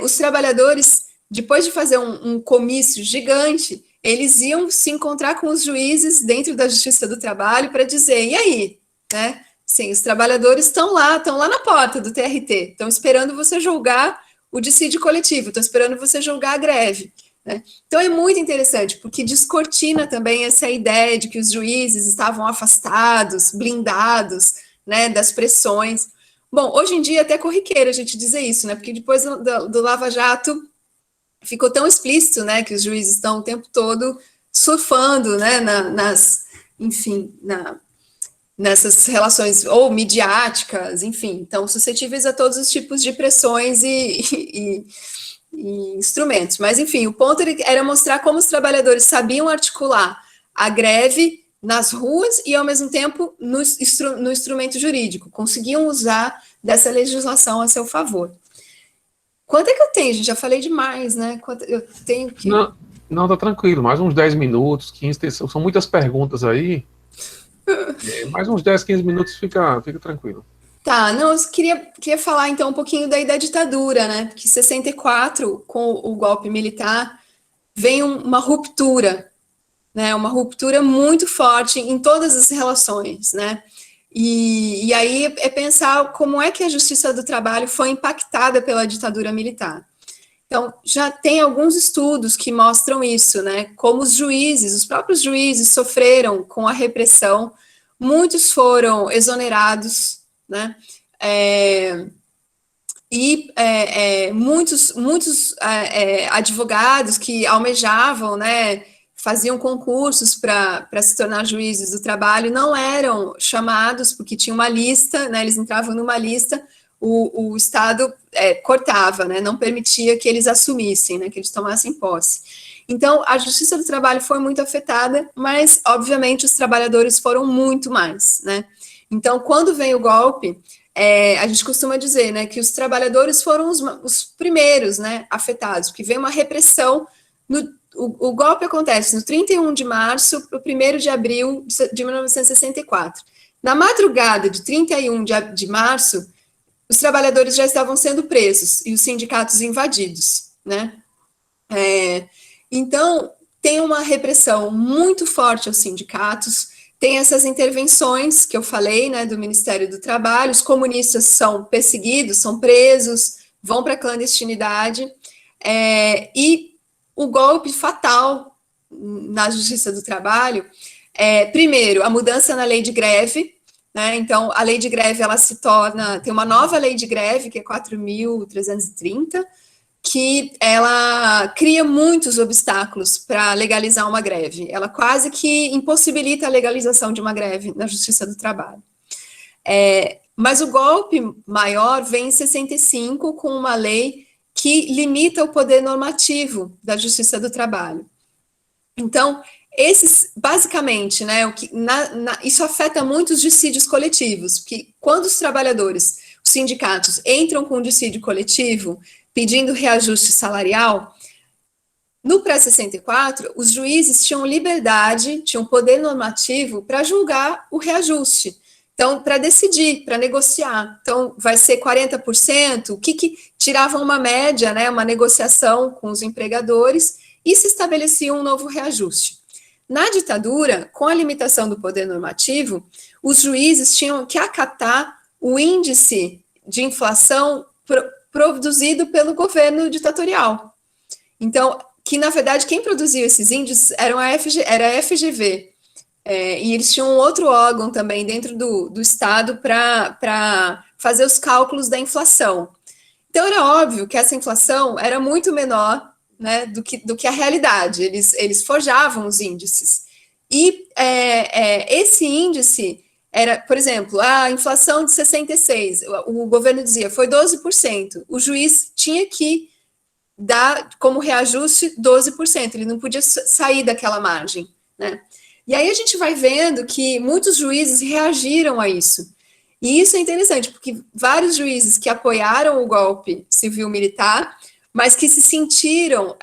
os trabalhadores, depois de fazer um comício gigante, eles iam se encontrar com os juízes dentro da Justiça do Trabalho para dizer, e aí? Né? Sim, os trabalhadores estão lá na porta do TRT, estão esperando você julgar o dissídio coletivo, estão esperando você julgar a greve. Né? Então é muito interessante, porque descortina também essa ideia de que os juízes estavam afastados, blindados, né, das pressões. Bom, hoje em dia é até corriqueiro a gente dizer isso, né, porque depois do Lava Jato ficou tão explícito, né, que os juízes estão o tempo todo surfando, né, nessas relações ou midiáticas, enfim, estão suscetíveis a todos os tipos de pressões e instrumentos. Mas, enfim, o ponto era mostrar como os trabalhadores sabiam articular a greve nas ruas e, ao mesmo tempo, no instrumento jurídico, conseguiam usar dessa legislação a seu favor. Quanto é que eu tenho, gente? Já falei demais, né? Quanto eu tenho que... Não, tá tranquilo, mais uns 10 minutos, 15, são muitas perguntas aí, mais uns 10, 15 minutos fica tranquilo. Tá, não, eu queria falar então um pouquinho daí da ditadura, né? Porque em 64, com o golpe militar, vem uma ruptura, né? Uma ruptura muito forte em todas as relações, né? E aí é pensar como é que a Justiça do Trabalho foi impactada pela ditadura militar. Então, já tem alguns estudos que mostram isso, né? Como os próprios juízes sofreram com a repressão, muitos foram exonerados, né? Muitos advogados que almejavam, né, faziam concursos para se tornar juízes do trabalho, não eram chamados, porque tinha uma lista, né, eles entravam numa lista, o Estado cortava, né, não permitia que eles assumissem, né, que eles tomassem posse. Então, a Justiça do Trabalho foi muito afetada, mas, obviamente, os trabalhadores foram muito mais, né. Então, quando vem o golpe, a gente costuma dizer, né, que os trabalhadores foram os primeiros, né, afetados, porque vem uma repressão. O golpe acontece no 31 de março para o 1º de abril de 1964. Na madrugada de 31 de março, os trabalhadores já estavam sendo presos e os sindicatos invadidos, né. Então, tem uma repressão muito forte aos sindicatos. Tem essas intervenções que eu falei, né, do Ministério do Trabalho, os comunistas são perseguidos, são presos, vão para a clandestinidade, e o golpe fatal na Justiça do Trabalho primeiro, a mudança na lei de greve, né, então a lei de greve, ela tem uma nova lei de greve, que é 4.330, que ela cria muitos obstáculos para legalizar uma greve. Ela quase que impossibilita a legalização de uma greve na Justiça do Trabalho. Mas o golpe maior vem em 65 com uma lei que limita o poder normativo da Justiça do Trabalho. Então, basicamente, né, isso afeta muito os dissídios coletivos, porque quando os sindicatos entram com dissídio coletivo, pedindo reajuste salarial, no pré-64, os juízes tinham liberdade, tinham poder normativo para julgar o reajuste. Então, para decidir, para negociar. Então, vai ser 40%, o que tirava uma média, né, uma negociação com os empregadores, e se estabelecia um novo reajuste. Na ditadura, com a limitação do poder normativo, os juízes tinham que acatar o índice de inflação produzido pelo governo ditatorial. Então, que na verdade quem produzia esses índices era a FGV, e eles tinham um outro órgão também dentro do Estado para fazer os cálculos da inflação. Então era óbvio que essa inflação era muito menor, né, do que a realidade, eles forjavam os índices. E esse índice era, por exemplo, a inflação de 66, o governo dizia, foi 12%, o juiz tinha que dar como reajuste 12%, ele não podia sair daquela margem, né? E aí a gente vai vendo que muitos juízes reagiram a isso. E isso é interessante, porque vários juízes que apoiaram o golpe civil-militar, mas que se sentiram,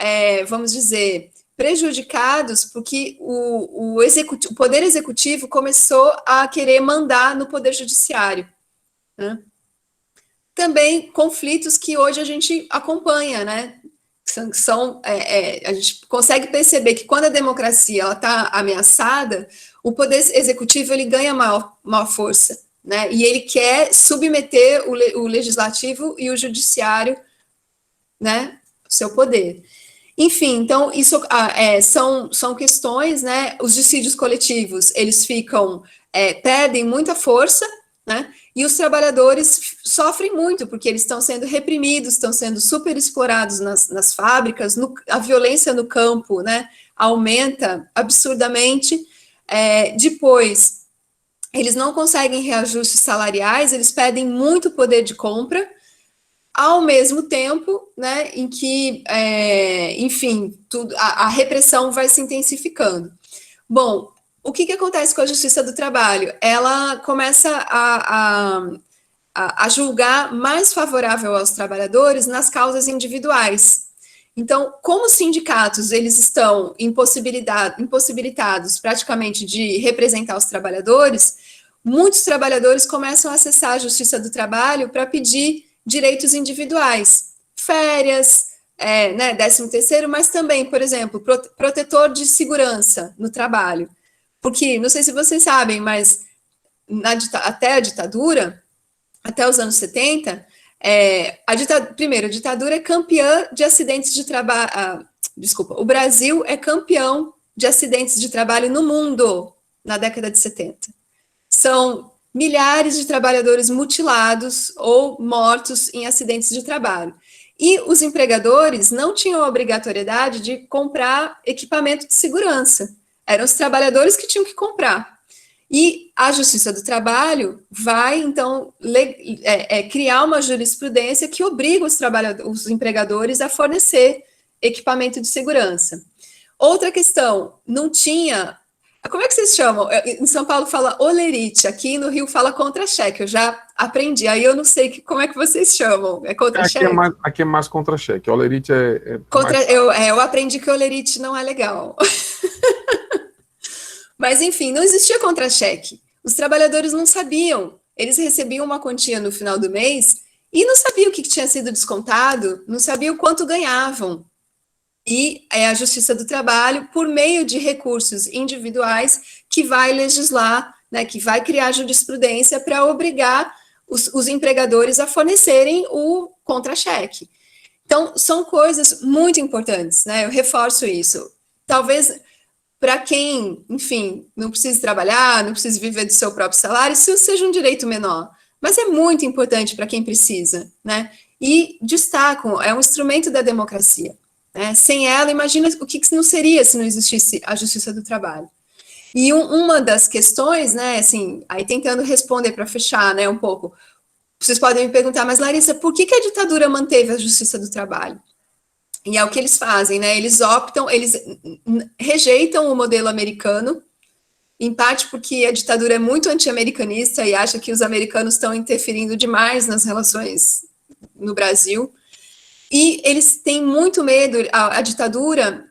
vamos dizer, prejudicados, porque o poder executivo começou a querer mandar no poder judiciário, né? Também conflitos que hoje a gente acompanha, né? A gente consegue perceber que quando a democracia está ameaçada, o poder executivo ele ganha maior força, né? E ele quer submeter o legislativo e o judiciário, né, ao seu poder. Enfim, então isso são questões, né? Os dissídios coletivos eles perdem muita força, né? E os trabalhadores sofrem muito, porque eles estão sendo reprimidos, estão sendo super explorados nas fábricas, a violência no campo, né, aumenta absurdamente. Depois, eles não conseguem reajustes salariais, eles perdem muito poder de compra, ao mesmo tempo, né, em que, enfim, a repressão vai se intensificando. Bom, o que acontece com a Justiça do Trabalho? Ela começa a julgar mais favorável aos trabalhadores nas causas individuais. Então, como os sindicatos eles estão impossibilitados praticamente de representar os trabalhadores, muitos trabalhadores começam a acessar a Justiça do Trabalho para pedir direitos individuais, férias, né, 13º, mas também, por exemplo, protetor de segurança no trabalho. Porque, não sei se vocês sabem, mas até a ditadura, até os anos 70, primeiro, a ditadura é campeã de acidentes de trabalho. Desculpa, o Brasil é campeão de acidentes de trabalho no mundo na década de 70. São milhares de trabalhadores mutilados ou mortos em acidentes de trabalho. E os empregadores não tinham a obrigatoriedade de comprar equipamento de segurança. Eram os trabalhadores que tinham que comprar. E a Justiça do Trabalho vai, então, criar uma jurisprudência que obriga os empregadores a fornecer equipamento de segurança. Outra questão, não tinha... Como é que vocês chamam? Em São Paulo fala olerite, aqui no Rio fala contra-cheque, eu já aprendi, aí eu não sei como é que vocês chamam, é contra-cheque? Aqui é mais contra-cheque, olerite eu aprendi que olerite não é legal. Mas, enfim, não existia contra-cheque. Os trabalhadores não sabiam. Eles recebiam uma quantia no final do mês e não sabiam o que tinha sido descontado, não sabiam quanto ganhavam. E é a Justiça do Trabalho, por meio de recursos individuais, que vai legislar, né, que vai criar jurisprudência para obrigar os empregadores a fornecerem o contra-cheque. Então, são coisas muito importantes, né? Eu reforço isso. Talvez... para quem, enfim, não precisa trabalhar, não precisa viver do seu próprio salário, isso seja um direito menor. Mas é muito importante para quem precisa, né? E destaco, é um instrumento da democracia, né? Sem ela, imagina o que não seria se não existisse a Justiça do Trabalho. E uma das questões, né, assim, aí tentando responder para fechar, né, um pouco, vocês podem me perguntar, mas Larissa, por que a ditadura manteve a Justiça do Trabalho? E é o que eles fazem, né? Eles rejeitam o modelo americano, em parte porque a ditadura é muito anti-americanista e acha que os americanos estão interferindo demais nas relações no Brasil. E eles têm muito medo, a ditadura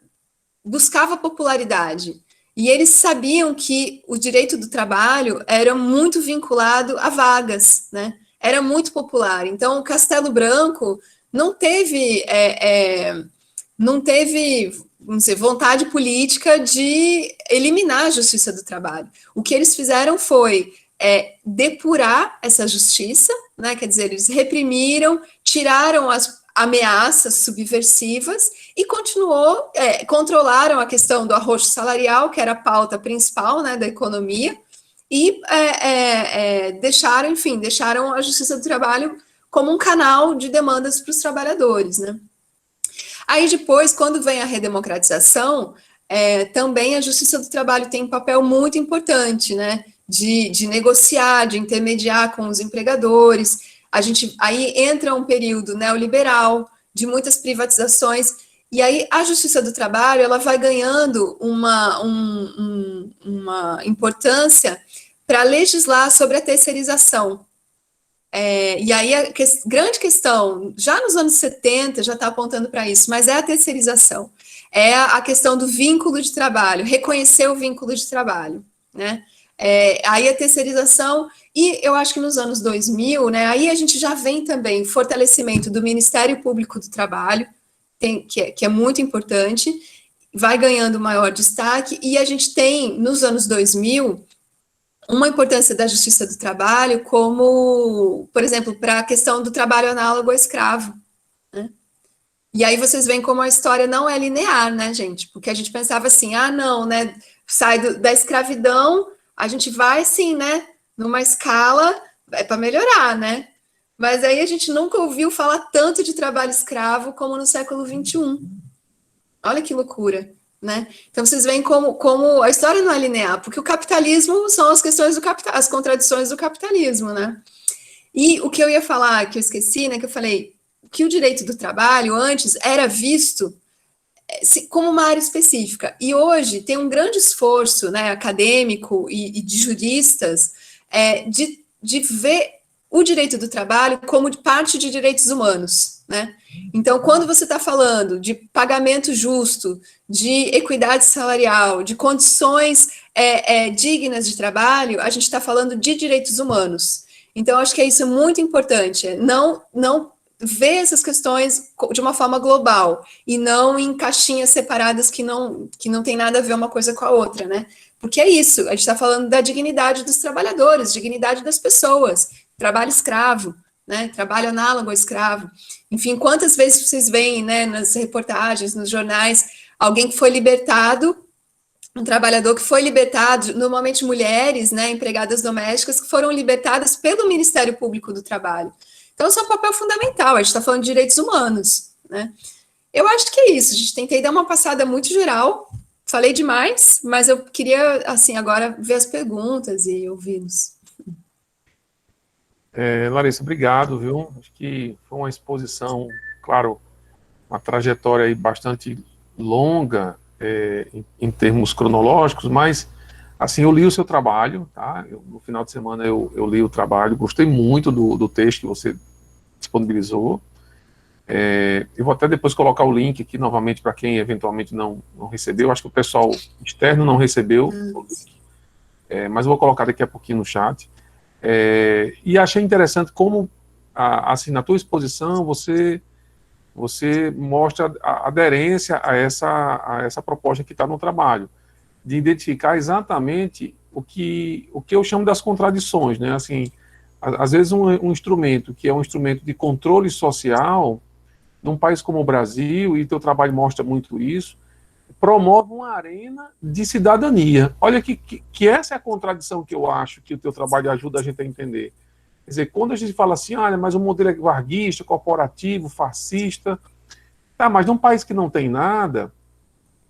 buscava popularidade. E eles sabiam que o direito do trabalho era muito vinculado a vagas, né? Era muito popular. Então, o Castelo Branco não teve, vamos dizer, vontade política de eliminar a justiça do trabalho. O que eles fizeram foi depurar essa justiça, né? Quer dizer, eles reprimiram, tiraram as ameaças subversivas e controlaram a questão do arrocho salarial, que era a pauta principal, né, da economia, e deixaram a Justiça do Trabalho como um canal de demandas para os trabalhadores, né. Aí depois, quando vem a redemocratização, também a Justiça do Trabalho tem um papel muito importante, né, de negociar, de intermediar com os empregadores. Aí entra um período neoliberal, de muitas privatizações, e aí a Justiça do Trabalho ela vai ganhando uma importância para legislar sobre a terceirização. E aí a grande questão, já nos anos 70, já está apontando para isso, mas é a terceirização, é a questão do vínculo de trabalho, reconhecer o vínculo de trabalho, né? Aí a terceirização, e eu acho que nos anos 2000, né, aí a gente já vem também fortalecimento do Ministério Público do Trabalho, que é muito importante, vai ganhando maior destaque, e a gente tem, nos anos 2000, uma importância da Justiça do Trabalho como, por exemplo, para a questão do trabalho análogo ao escravo, né? E aí vocês veem como a história não é linear, né, gente? Porque a gente pensava assim, não, né, sai da escravidão, a gente vai, sim, né, numa escala, para melhorar, né? Mas aí a gente nunca ouviu falar tanto de trabalho escravo como no século XXI. Olha que loucura, né? Então vocês veem como a história não é linear, porque o capitalismo são as questões as contradições do capitalismo, né? E o que eu ia falar, que eu esqueci, né, que eu falei que o direito do trabalho antes era visto como uma área específica, e hoje tem um grande esforço, né, acadêmico e de juristas de ver o direito do trabalho como parte de direitos humanos, né? Então, quando você está falando de pagamento justo, de equidade salarial, de condições dignas de trabalho, a gente está falando de direitos humanos. Então, acho que isso é muito importante, não ver essas questões de uma forma global e não em caixinhas separadas que não tem nada a ver uma coisa com a outra, né? Porque é isso, a gente está falando da dignidade dos trabalhadores, dignidade das pessoas, trabalho escravo, né? Trabalho análogo ao escravo. Enfim, quantas vezes vocês veem, né, nas reportagens, nos jornais, alguém que foi libertado, um trabalhador que foi libertado, normalmente mulheres, né, empregadas domésticas, que foram libertadas pelo Ministério Público do Trabalho. Então, isso é um papel fundamental, a gente está falando de direitos humanos, né? Eu acho que é isso, a gente tentei dar uma passada muito geral, falei demais, mas eu queria, assim, agora ver as perguntas e ouvi-los. Larissa, obrigado, viu? Acho que foi uma exposição, claro, uma trajetória aí bastante longa em termos cronológicos, mas, assim, eu li o seu trabalho, tá? No final de semana eu li o trabalho, gostei muito do texto que você disponibilizou. Eu vou até depois colocar o link aqui novamente para quem eventualmente não recebeu. Acho que o pessoal externo não recebeu o link, mas eu vou colocar daqui a pouquinho no chat. E achei interessante como, assim, na tua exposição, você mostra a aderência a essa proposta que está no trabalho, de identificar exatamente o que eu chamo das contradições, né? Assim, às vezes um instrumento que é um instrumento de controle social, num país como o Brasil, e teu trabalho mostra muito isso, promove uma arena de cidadania. Olha que essa é a contradição que eu acho que o teu trabalho ajuda a gente a entender. Quer dizer, quando a gente fala assim, mas o modelo é varguista, corporativo, fascista, tá, mas num país que não tem nada,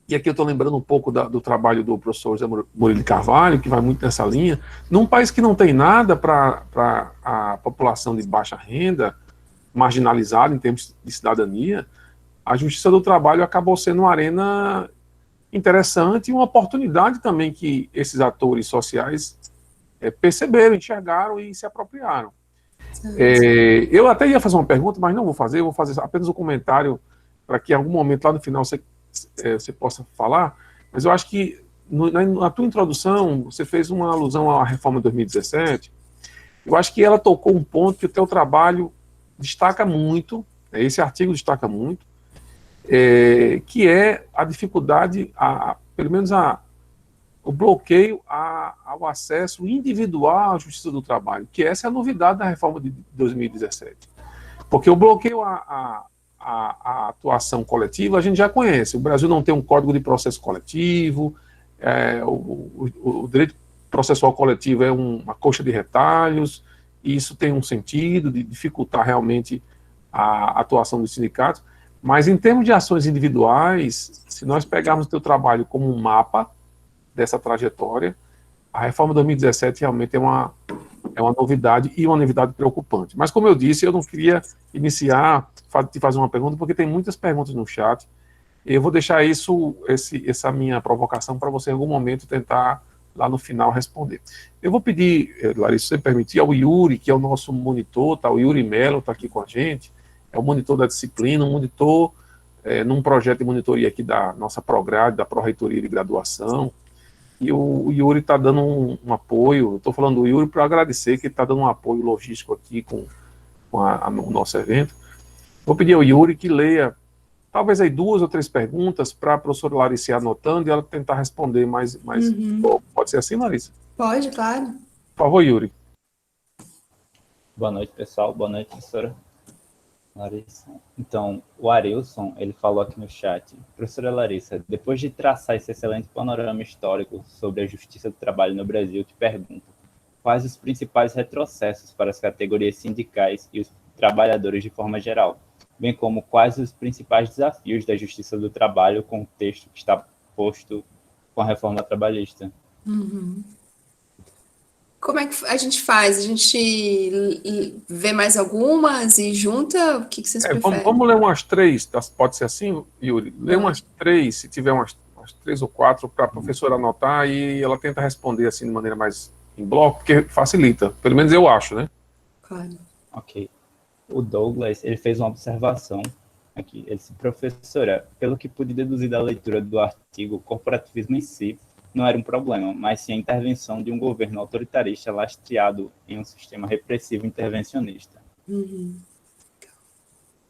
e aqui eu estou lembrando um pouco do trabalho do professor José Murilo de Carvalho, que vai muito nessa linha, num país que não tem nada para a população de baixa renda, marginalizada em termos de cidadania, a Justiça do Trabalho acabou sendo uma arena interessante e uma oportunidade também que esses atores sociais perceberam, enxergaram e se apropriaram. Eu até ia fazer uma pergunta, mas não vou fazer, eu vou fazer apenas um comentário para que em algum momento lá no final você possa falar, mas eu acho que na tua introdução você fez uma alusão à reforma de 2017, eu acho que ela tocou um ponto que o teu trabalho destaca muito, esse artigo destaca muito, que é a dificuldade, pelo menos o bloqueio ao acesso individual à justiça do trabalho, que essa é a novidade da reforma de 2017. Porque o bloqueio à atuação coletiva a gente já conhece. O Brasil não tem um código de processo coletivo, o direito processual coletivo é uma coxa de retalhos, e isso tem um sentido de dificultar realmente a atuação dos sindicatos. Mas em termos de ações individuais, se nós pegarmos o teu trabalho como um mapa dessa trajetória, a reforma de 2017 realmente é uma novidade e uma novidade preocupante. Mas, como eu disse, eu não queria iniciar, te fazer uma pergunta, porque tem muitas perguntas no chat. Eu vou deixar essa minha provocação para você, em algum momento, tentar, lá no final, responder. Eu vou pedir, Larissa, se você permitir, ao Yuri, que é o nosso monitor, tá? O Yuri Mello está aqui com a gente, é o monitor da disciplina, um monitor num projeto de monitoria aqui da nossa Prograde, da Pró-Reitoria de Graduação. E o Yuri está dando um apoio, estou falando do Yuri para agradecer que ele está dando um apoio logístico aqui com o nosso evento. Vou pedir ao Yuri que leia, talvez aí 2 ou 3 perguntas para a professora Larissa ir anotando e ela tentar responder mais. Pode ser assim, Larissa? Pode, claro. Por favor, Yuri. Boa noite, pessoal. Boa noite, professora Larissa. Então, o Arilson, ele falou aqui no chat: professora Larissa, depois de traçar esse excelente panorama histórico sobre a justiça do trabalho no Brasil, te pergunto, quais os principais retrocessos para as categorias sindicais e os trabalhadores de forma geral, bem como quais os principais desafios da justiça do trabalho com o texto que está posto com a reforma trabalhista? Como é que a gente faz? A gente vê mais algumas e junta? O que vocês preferem? Vamos ler umas 3, pode ser assim, Yuri? Lê umas 3, se tiver umas 3 ou 4, para a professora anotar e ela tenta responder assim de maneira mais em bloco, porque facilita, pelo menos eu acho, né? Claro. Ok. O Douglas, ele fez uma observação aqui. Ele disse: professora, pelo que pude deduzir da leitura do artigo, o corporativismo em si não era um problema, mas sim a intervenção de um governo autoritarista lastreado em um sistema repressivo intervencionista.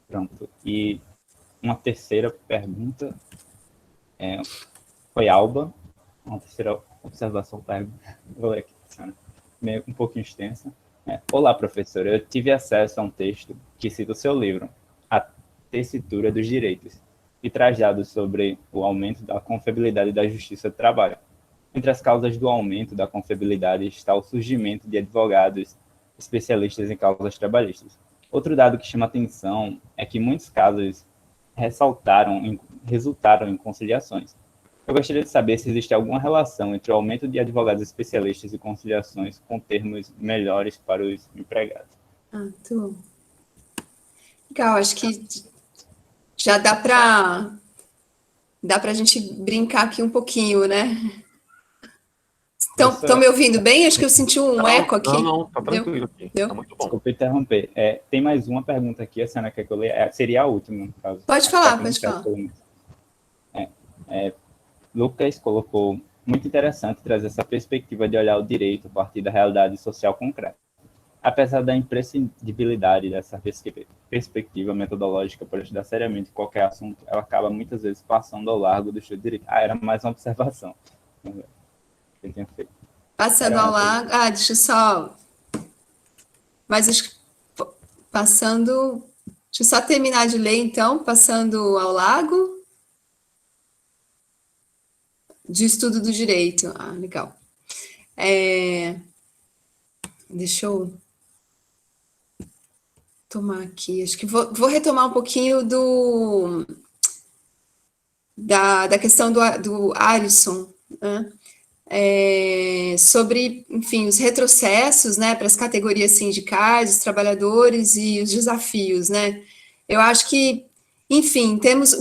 Pronto. E uma terceira pergunta foi Alba. Uma terceira observação, vou ler aqui, meio um pouquinho extensa. Olá, professora. Eu tive acesso a um texto que cita o seu livro, A Tessitura dos Direitos, e traz dados sobre o aumento da confiabilidade da justiça do trabalho. Entre as causas do aumento da confiabilidade está o surgimento de advogados especialistas em causas trabalhistas. Outro dado que chama atenção é que muitos casos resultaram em conciliações. Eu gostaria de saber se existe alguma relação entre o aumento de advogados especialistas e conciliações com termos melhores para os empregados. Muito legal, acho que já dá para a gente brincar aqui um pouquinho, né? Estão me ouvindo bem? Acho que eu senti um eco aqui. Não, tá tranquilo aqui. Tá muito bom. Desculpa interromper. Tem mais uma pergunta aqui, a senhora quer que eu leia? Seria a última, no caso. Pode falar, pode falar. Lucas colocou: muito interessante trazer essa perspectiva de olhar o direito a partir da realidade social concreta. Apesar da imprescindibilidade dessa perspectiva metodológica para estudar seriamente qualquer assunto, ela acaba muitas vezes passando ao largo do estudo de direito. Era mais uma observação. Eu tinha feito. Passando ao largo. Deixa eu só. Mas acho que passando. Deixa eu só terminar de ler, então. Passando ao largo. De estudo do direito. Legal. Deixa eu tomar aqui. Acho que vou retomar um pouquinho da questão do Alisson, né? Sobre, enfim, os retrocessos, né, para as categorias sindicais, os trabalhadores e os desafios, né? Eu acho que, enfim, temos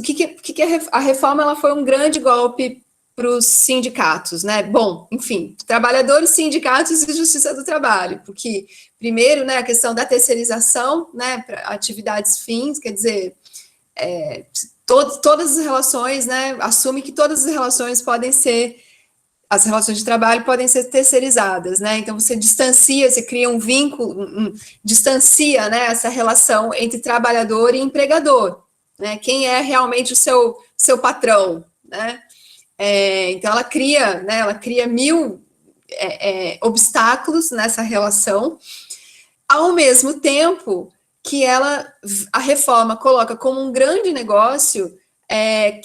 a reforma, ela foi um grande golpe os sindicatos, né? Bom, enfim, trabalhadores, sindicatos e justiça do trabalho, porque, primeiro, né, a questão da terceirização, né, para atividades fins, quer dizer, todas as relações, né, assume que todas as relações podem ser, as relações de trabalho podem ser terceirizadas, né, então você distancia, você cria um vínculo, distancia, né, essa relação entre trabalhador e empregador, né, quem é realmente o seu patrão, né, então ela cria mil obstáculos nessa relação, ao mesmo tempo que a reforma coloca como um grande negócio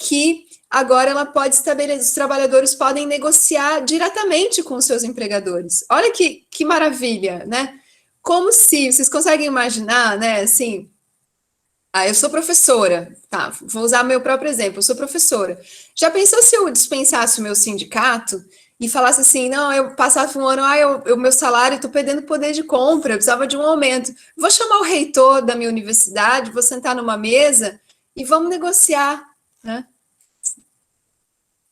que agora ela pode estabelecer, os trabalhadores podem negociar diretamente com os seus empregadores. Olha que maravilha, né? Como se, vocês conseguem imaginar, né, assim, eu sou professora, tá, vou usar meu próprio exemplo, eu sou professora. Já pensou se eu dispensasse o meu sindicato e falasse assim, não, eu passasse um ano, o meu salário, estou perdendo poder de compra, eu precisava de um aumento. Vou chamar o reitor da minha universidade, vou sentar numa mesa e vamos negociar, né?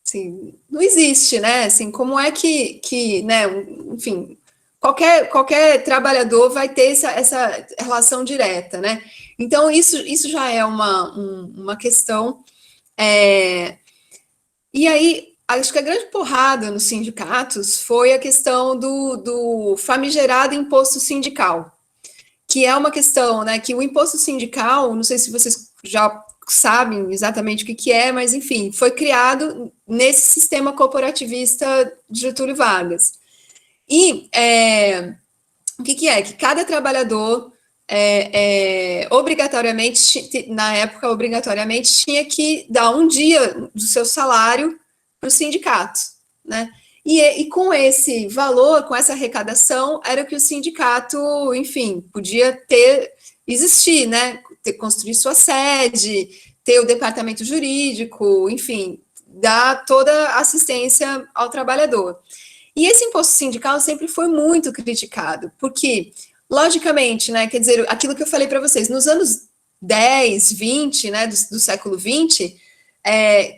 Assim, não existe, né? Assim, como é que né, enfim, qualquer trabalhador vai ter essa relação direta, né? Então, isso já é uma questão. E aí, acho que a grande porrada nos sindicatos foi a questão do famigerado imposto sindical, que é uma questão, né, que o imposto sindical, não sei se vocês já sabem exatamente o que é, mas, enfim, foi criado nesse sistema corporativista de Getúlio Vargas. E o que é? Que cada trabalhador obrigatoriamente, na época, obrigatoriamente, tinha que dar um dia do seu salário para o sindicato, né? E com esse valor, com essa arrecadação, era que o sindicato, enfim, podia existir, né? Construir sua sede, ter o departamento jurídico, enfim, dar toda a assistência ao trabalhador. E esse imposto sindical sempre foi muito criticado, porque, logicamente, né, quer dizer, aquilo que eu falei para vocês, nos anos 10, 20, né, do século 20,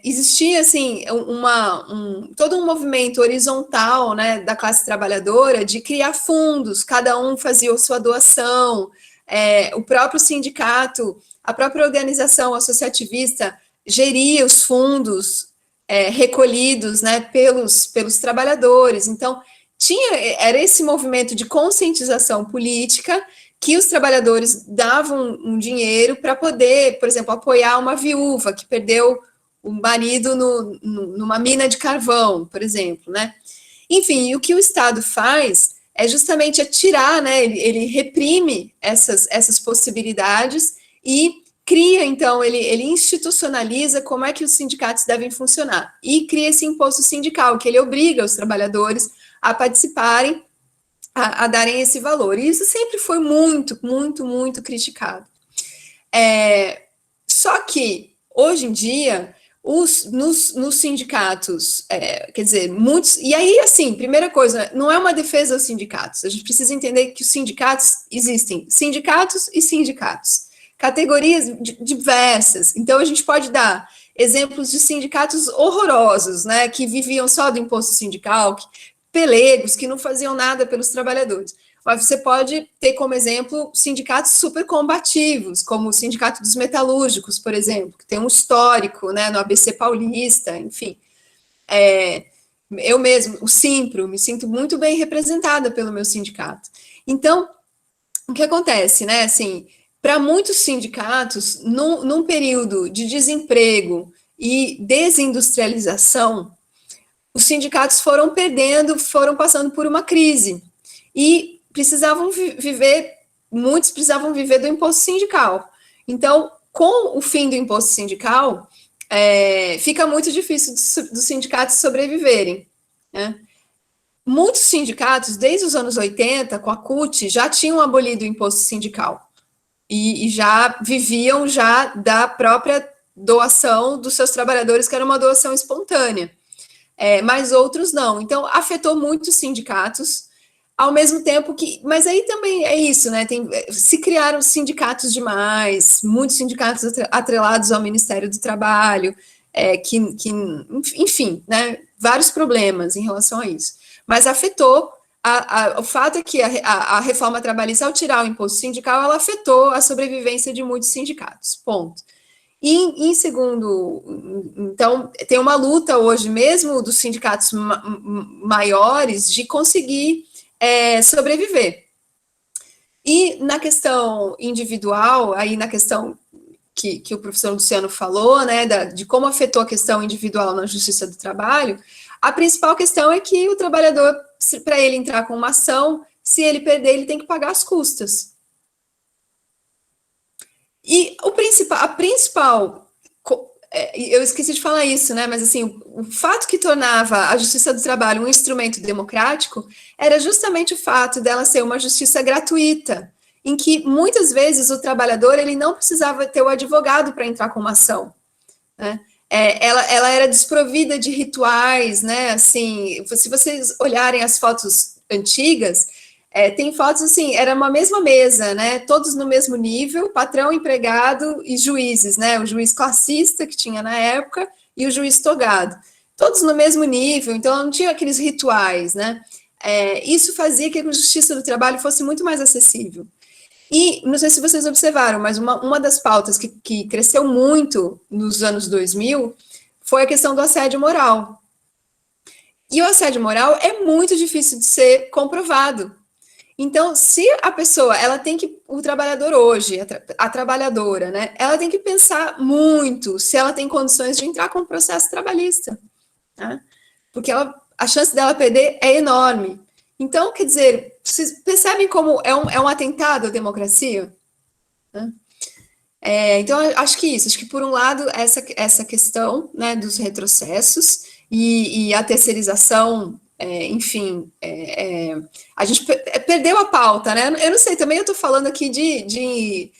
existia, assim, todo um movimento horizontal, né, da classe trabalhadora de criar fundos, cada um fazia a sua doação, o próprio sindicato, a própria organização associativista geria os fundos recolhidos, né, pelos trabalhadores. Então, era esse movimento de conscientização política que os trabalhadores davam um dinheiro para poder, por exemplo, apoiar uma viúva que perdeu o marido numa mina de carvão, por exemplo, né? Enfim, o que o Estado faz é justamente tirar, né, ele reprime essas possibilidades e cria, então, ele institucionaliza como é que os sindicatos devem funcionar e cria esse imposto sindical, que ele obriga os trabalhadores a participarem, a darem esse valor. E isso sempre foi muito, muito, muito criticado. Só que, hoje em dia, nos sindicatos, quer dizer, muitos... E aí, assim, primeira coisa, não é uma defesa aos sindicatos. A gente precisa entender que os sindicatos existem. Sindicatos e sindicatos. Categorias diversas. Então, a gente pode dar exemplos de sindicatos horrorosos, né, que viviam só do imposto sindical, pelegos, que não faziam nada pelos trabalhadores. Mas você pode ter como exemplo sindicatos super combativos, como o Sindicato dos Metalúrgicos, por exemplo, que tem um histórico, né, no ABC Paulista, enfim. Eu mesmo, o Simpro, me sinto muito bem representada pelo meu sindicato. Então, o que acontece, né, assim, para muitos sindicatos, num período de desemprego e desindustrialização, os sindicatos foram passando por uma crise, e muitos precisavam viver do imposto sindical. Então, com o fim do imposto sindical, fica muito difícil dos sindicatos sobreviverem, né? Muitos sindicatos, desde os anos 80, com a CUT, já tinham abolido o imposto sindical, e já viviam da própria doação dos seus trabalhadores, que era uma doação espontânea. Mas outros não. Então, afetou muito os sindicatos, ao mesmo tempo que... Mas aí também é isso, né? Se criaram sindicatos demais, muitos sindicatos atrelados ao Ministério do Trabalho, enfim, né, vários problemas em relação a isso. Mas afetou, o fato é que a reforma trabalhista, ao tirar o imposto sindical, ela afetou a sobrevivência de muitos sindicatos, ponto. E, em segundo, então, tem uma luta hoje mesmo dos sindicatos maiores de conseguir sobreviver. E na questão individual, aí na questão que o professor Luciano falou, né, de como afetou a questão individual na Justiça do Trabalho, a principal questão é que o trabalhador, para ele entrar com uma ação, se ele perder, ele tem que pagar as custas. E a principal, eu esqueci de falar isso, né, mas assim, o fato que tornava a Justiça do Trabalho um instrumento democrático era justamente o fato dela ser uma justiça gratuita, em que muitas vezes o trabalhador ele não precisava ter o advogado para entrar com uma ação, né? Ela era desprovida de rituais, né? Assim, se vocês olharem as fotos antigas, tem fotos assim, era uma mesma mesa, né? Todos no mesmo nível, patrão, empregado e juízes, né? O juiz classista que tinha na época e o juiz togado, todos no mesmo nível, então não tinha aqueles rituais, né? Isso fazia que a Justiça do Trabalho fosse muito mais acessível. E não sei se vocês observaram, mas uma das pautas que cresceu muito nos anos 2000 foi a questão do assédio moral. E o assédio moral é muito difícil de ser comprovado. Então, se a pessoa, o trabalhador hoje, a trabalhadora, né, ela tem que pensar muito se ela tem condições de entrar com um processo trabalhista, né? Porque a chance dela perder é enorme. Então, quer dizer, vocês percebem como é um atentado à democracia? Né? Então, acho que por um lado, essa questão, né, dos retrocessos e a terceirização, enfim, a gente perdeu a pauta, né? Eu não sei, também eu estou falando aqui de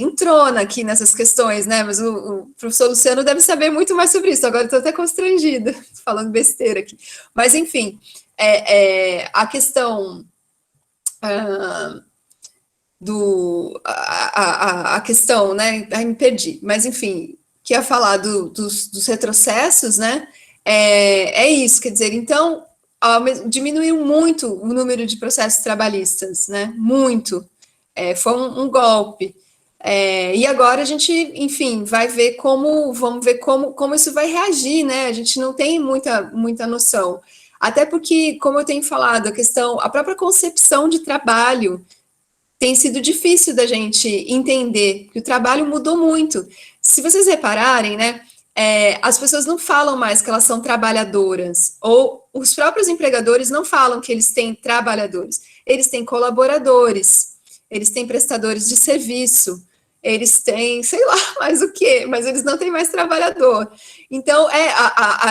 entrona aqui nessas questões, né? Mas o professor Luciano deve saber muito mais sobre isso. Agora estou até constrangida, falando besteira aqui. Mas, enfim, a questão a questão, né? Ai, me perdi. Mas, enfim, que ia falar dos retrocessos, né? É isso, quer dizer, então, diminuiu muito o número de processos trabalhistas, né? Muito. Foi um golpe. E agora a gente, enfim, vamos ver como isso vai reagir, né? A gente não tem muita noção. Até porque, como eu tenho falado, a própria concepção de trabalho tem sido difícil da gente entender, que o trabalho mudou muito. Se vocês repararem, né, as pessoas não falam mais que elas são trabalhadoras, ou os próprios empregadores não falam que eles têm trabalhadores, eles têm colaboradores, eles têm prestadores de serviço, eles têm, sei lá, mais o quê, mas eles não têm mais trabalhador. Então,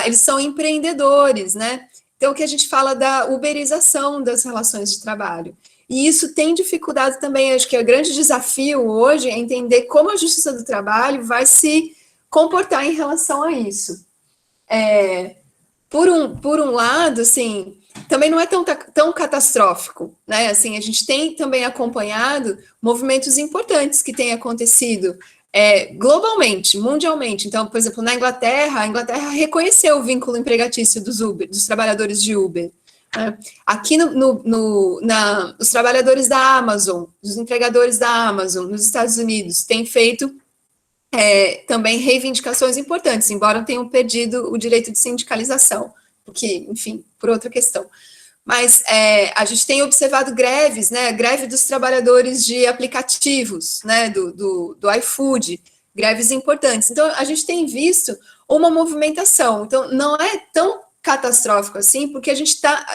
eles são empreendedores, né? Então, o que a gente fala da uberização das relações de trabalho. E isso tem dificuldade também, acho que o grande desafio hoje é entender como a Justiça do Trabalho vai se comportar em relação a isso. Por um lado, assim, também não é tão catastrófico, né? Assim, a gente tem também acompanhado movimentos importantes que têm acontecido globalmente, mundialmente. Então, por exemplo, na Inglaterra, a Inglaterra reconheceu o vínculo empregatício dos trabalhadores de Uber. Né? Aqui os trabalhadores da Amazon, os entregadores da Amazon nos Estados Unidos têm feito também reivindicações importantes, embora tenham perdido o direito de sindicalização, porque, enfim, por outra questão. Mas a gente tem observado greves, né? Greve dos trabalhadores de aplicativos, né? Do iFood, greves importantes. Então, a gente tem visto uma movimentação. Então, não é tão catastrófico assim, porque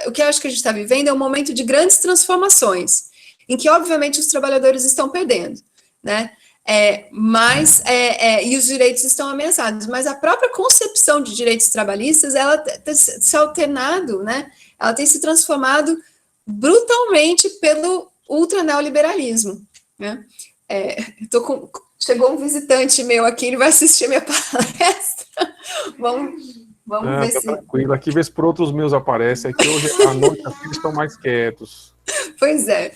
o que eu acho que a gente está vivendo é um momento de grandes transformações, em que, obviamente, os trabalhadores estão perdendo, né? E os direitos estão ameaçados. Mas a própria concepção de direitos trabalhistas, ela tem se alternado, né? Ela tem se transformado brutalmente pelo ultraneoliberalismo, né? Chegou um visitante meu aqui, ele vai assistir minha palestra. Vamos ver se... Tranquilo, aqui vê se por outros meus aparece, aqui hoje à noite aqui eles estão mais quietos. Pois é.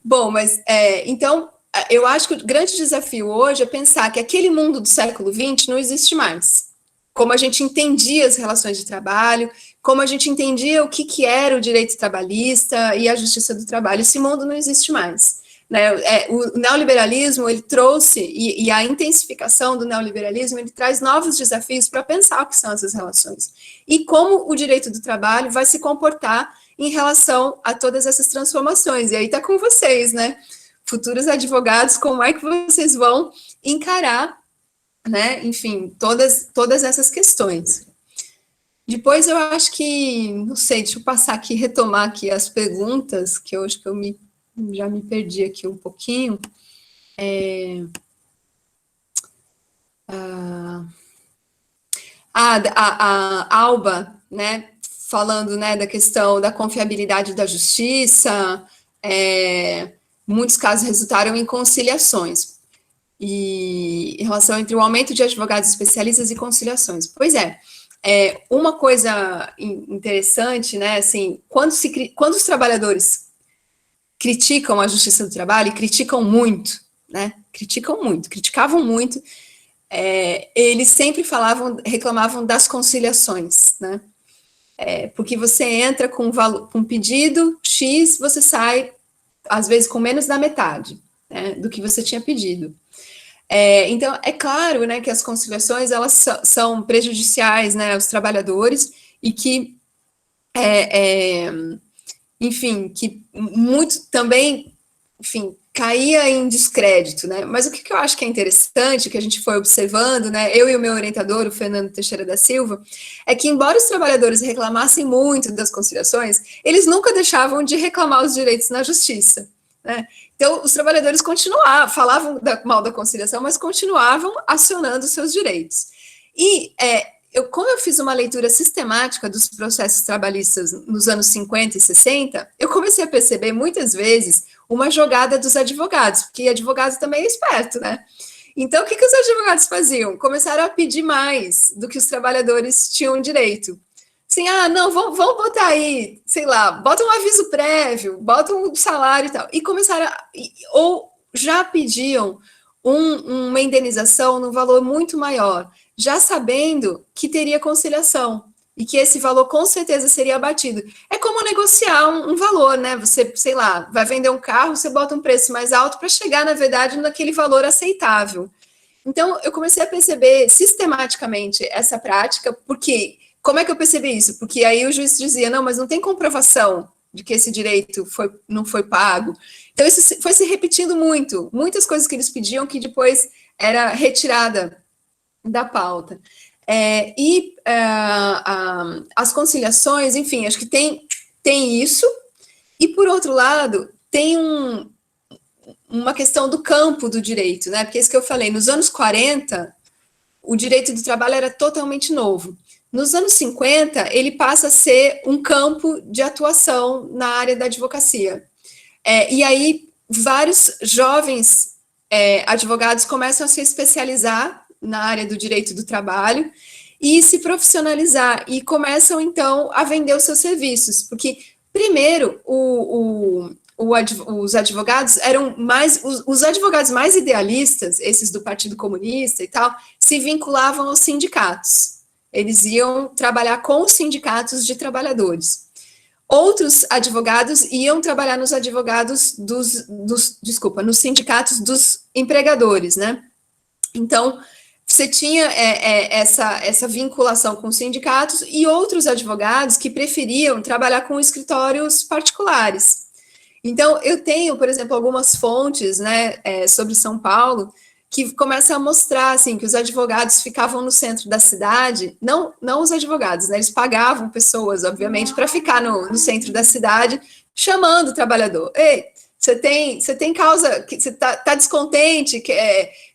Bom, mas então, eu acho que o grande desafio hoje é pensar que aquele mundo do século XX não existe mais, como a gente entendia as relações de trabalho, como a gente entendia o que era o direito trabalhista e a justiça do trabalho. Esse mundo não existe mais. Né? O neoliberalismo, ele trouxe, e a intensificação do neoliberalismo, ele traz novos desafios para pensar o que são essas relações. E como o direito do trabalho vai se comportar em relação a todas essas transformações. E aí está com vocês, né? Futuros advogados, como é que vocês vão encarar, né? Enfim, todas essas questões. Depois eu acho que, não sei, deixa eu passar aqui, retomar aqui as perguntas, que eu acho que já me perdi aqui um pouquinho. A Alba, né, falando, né, da questão da confiabilidade da justiça, muitos casos resultaram em conciliações, e em relação entre o aumento de advogados especialistas e conciliações. Pois uma coisa interessante, né, assim, quando os trabalhadores criticam a justiça do trabalho, e criticam muito, né, criticavam muito, eles sempre reclamavam das conciliações, né, porque você entra com um pedido X, você sai, às vezes, com menos da metade, né, do que você tinha pedido. Então, é claro, né, que as conciliações, elas são prejudiciais, né, aos trabalhadores, e que, enfim, que muito também, enfim, caía em descrédito, né, mas o que eu acho que é interessante, que a gente foi observando, né, eu e o meu orientador, o Fernando Teixeira da Silva, é que, embora os trabalhadores reclamassem muito das conciliações, eles nunca deixavam de reclamar os direitos na justiça, né. Então, os trabalhadores falavam mal da conciliação, mas continuavam acionando seus direitos. E como eu fiz uma leitura sistemática dos processos trabalhistas nos anos 50 e 60, eu comecei a perceber muitas vezes uma jogada dos advogados, porque advogado também é esperto, né? Então, o que os advogados faziam? Começaram a pedir mais do que os trabalhadores tinham direito. Assim, não, vamos botar aí, sei lá, bota um aviso prévio, bota um salário e tal. E começaram, ou já pediam uma indenização num valor muito maior, já sabendo que teria conciliação, e que esse valor com certeza seria abatido. É como negociar um valor, né? Você, sei lá, vai vender um carro, você bota um preço mais alto para chegar, na verdade, naquele valor aceitável. Então, eu comecei a perceber sistematicamente essa prática, porque... Como é que eu percebi isso? Porque aí o juiz dizia, não, mas não tem comprovação de que esse direito não foi pago. Então, isso foi se repetindo muito. Muitas coisas que eles pediam que depois era retirada da pauta. As conciliações, enfim, acho que tem isso. E, por outro lado, tem uma questão do campo do direito, né? Porque é isso que eu falei, nos anos 40, o direito do trabalho era totalmente novo. Nos anos 50, ele passa a ser um campo de atuação na área da advocacia. E aí, vários jovens advogados começam a se especializar na área do direito do trabalho e se profissionalizar, e começam, então, a vender os seus serviços. Porque, primeiro, os advogados eram os advogados mais idealistas, esses do Partido Comunista e tal, se vinculavam aos sindicatos. Eles iam trabalhar com os sindicatos de trabalhadores. Outros advogados iam trabalhar nos nos sindicatos dos empregadores, né? Então, você tinha essa vinculação com os sindicatos, e outros advogados que preferiam trabalhar com escritórios particulares. Então, eu tenho, por exemplo, algumas fontes, né, sobre São Paulo, que começam a mostrar, assim, que os advogados ficavam no centro da cidade, não os advogados, né, eles pagavam pessoas, obviamente, para ficar no centro da cidade, chamando o trabalhador. Ei, você tem causa, você tá descontente,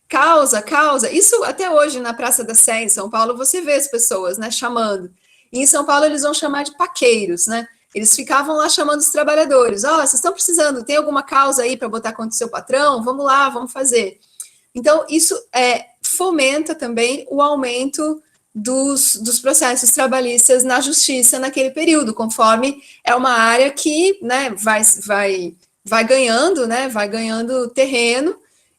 causa, isso até hoje na Praça da Sé, em São Paulo, você vê as pessoas, né, chamando. E em São Paulo eles vão chamar de paqueiros, né, eles ficavam lá chamando os trabalhadores, vocês estão precisando, tem alguma causa aí para botar contra o seu patrão? Vamos lá, vamos fazer. Então, isso fomenta também o aumento dos processos trabalhistas na justiça naquele período, conforme é uma área que, né, vai ganhando, né, vai ganhando terreno,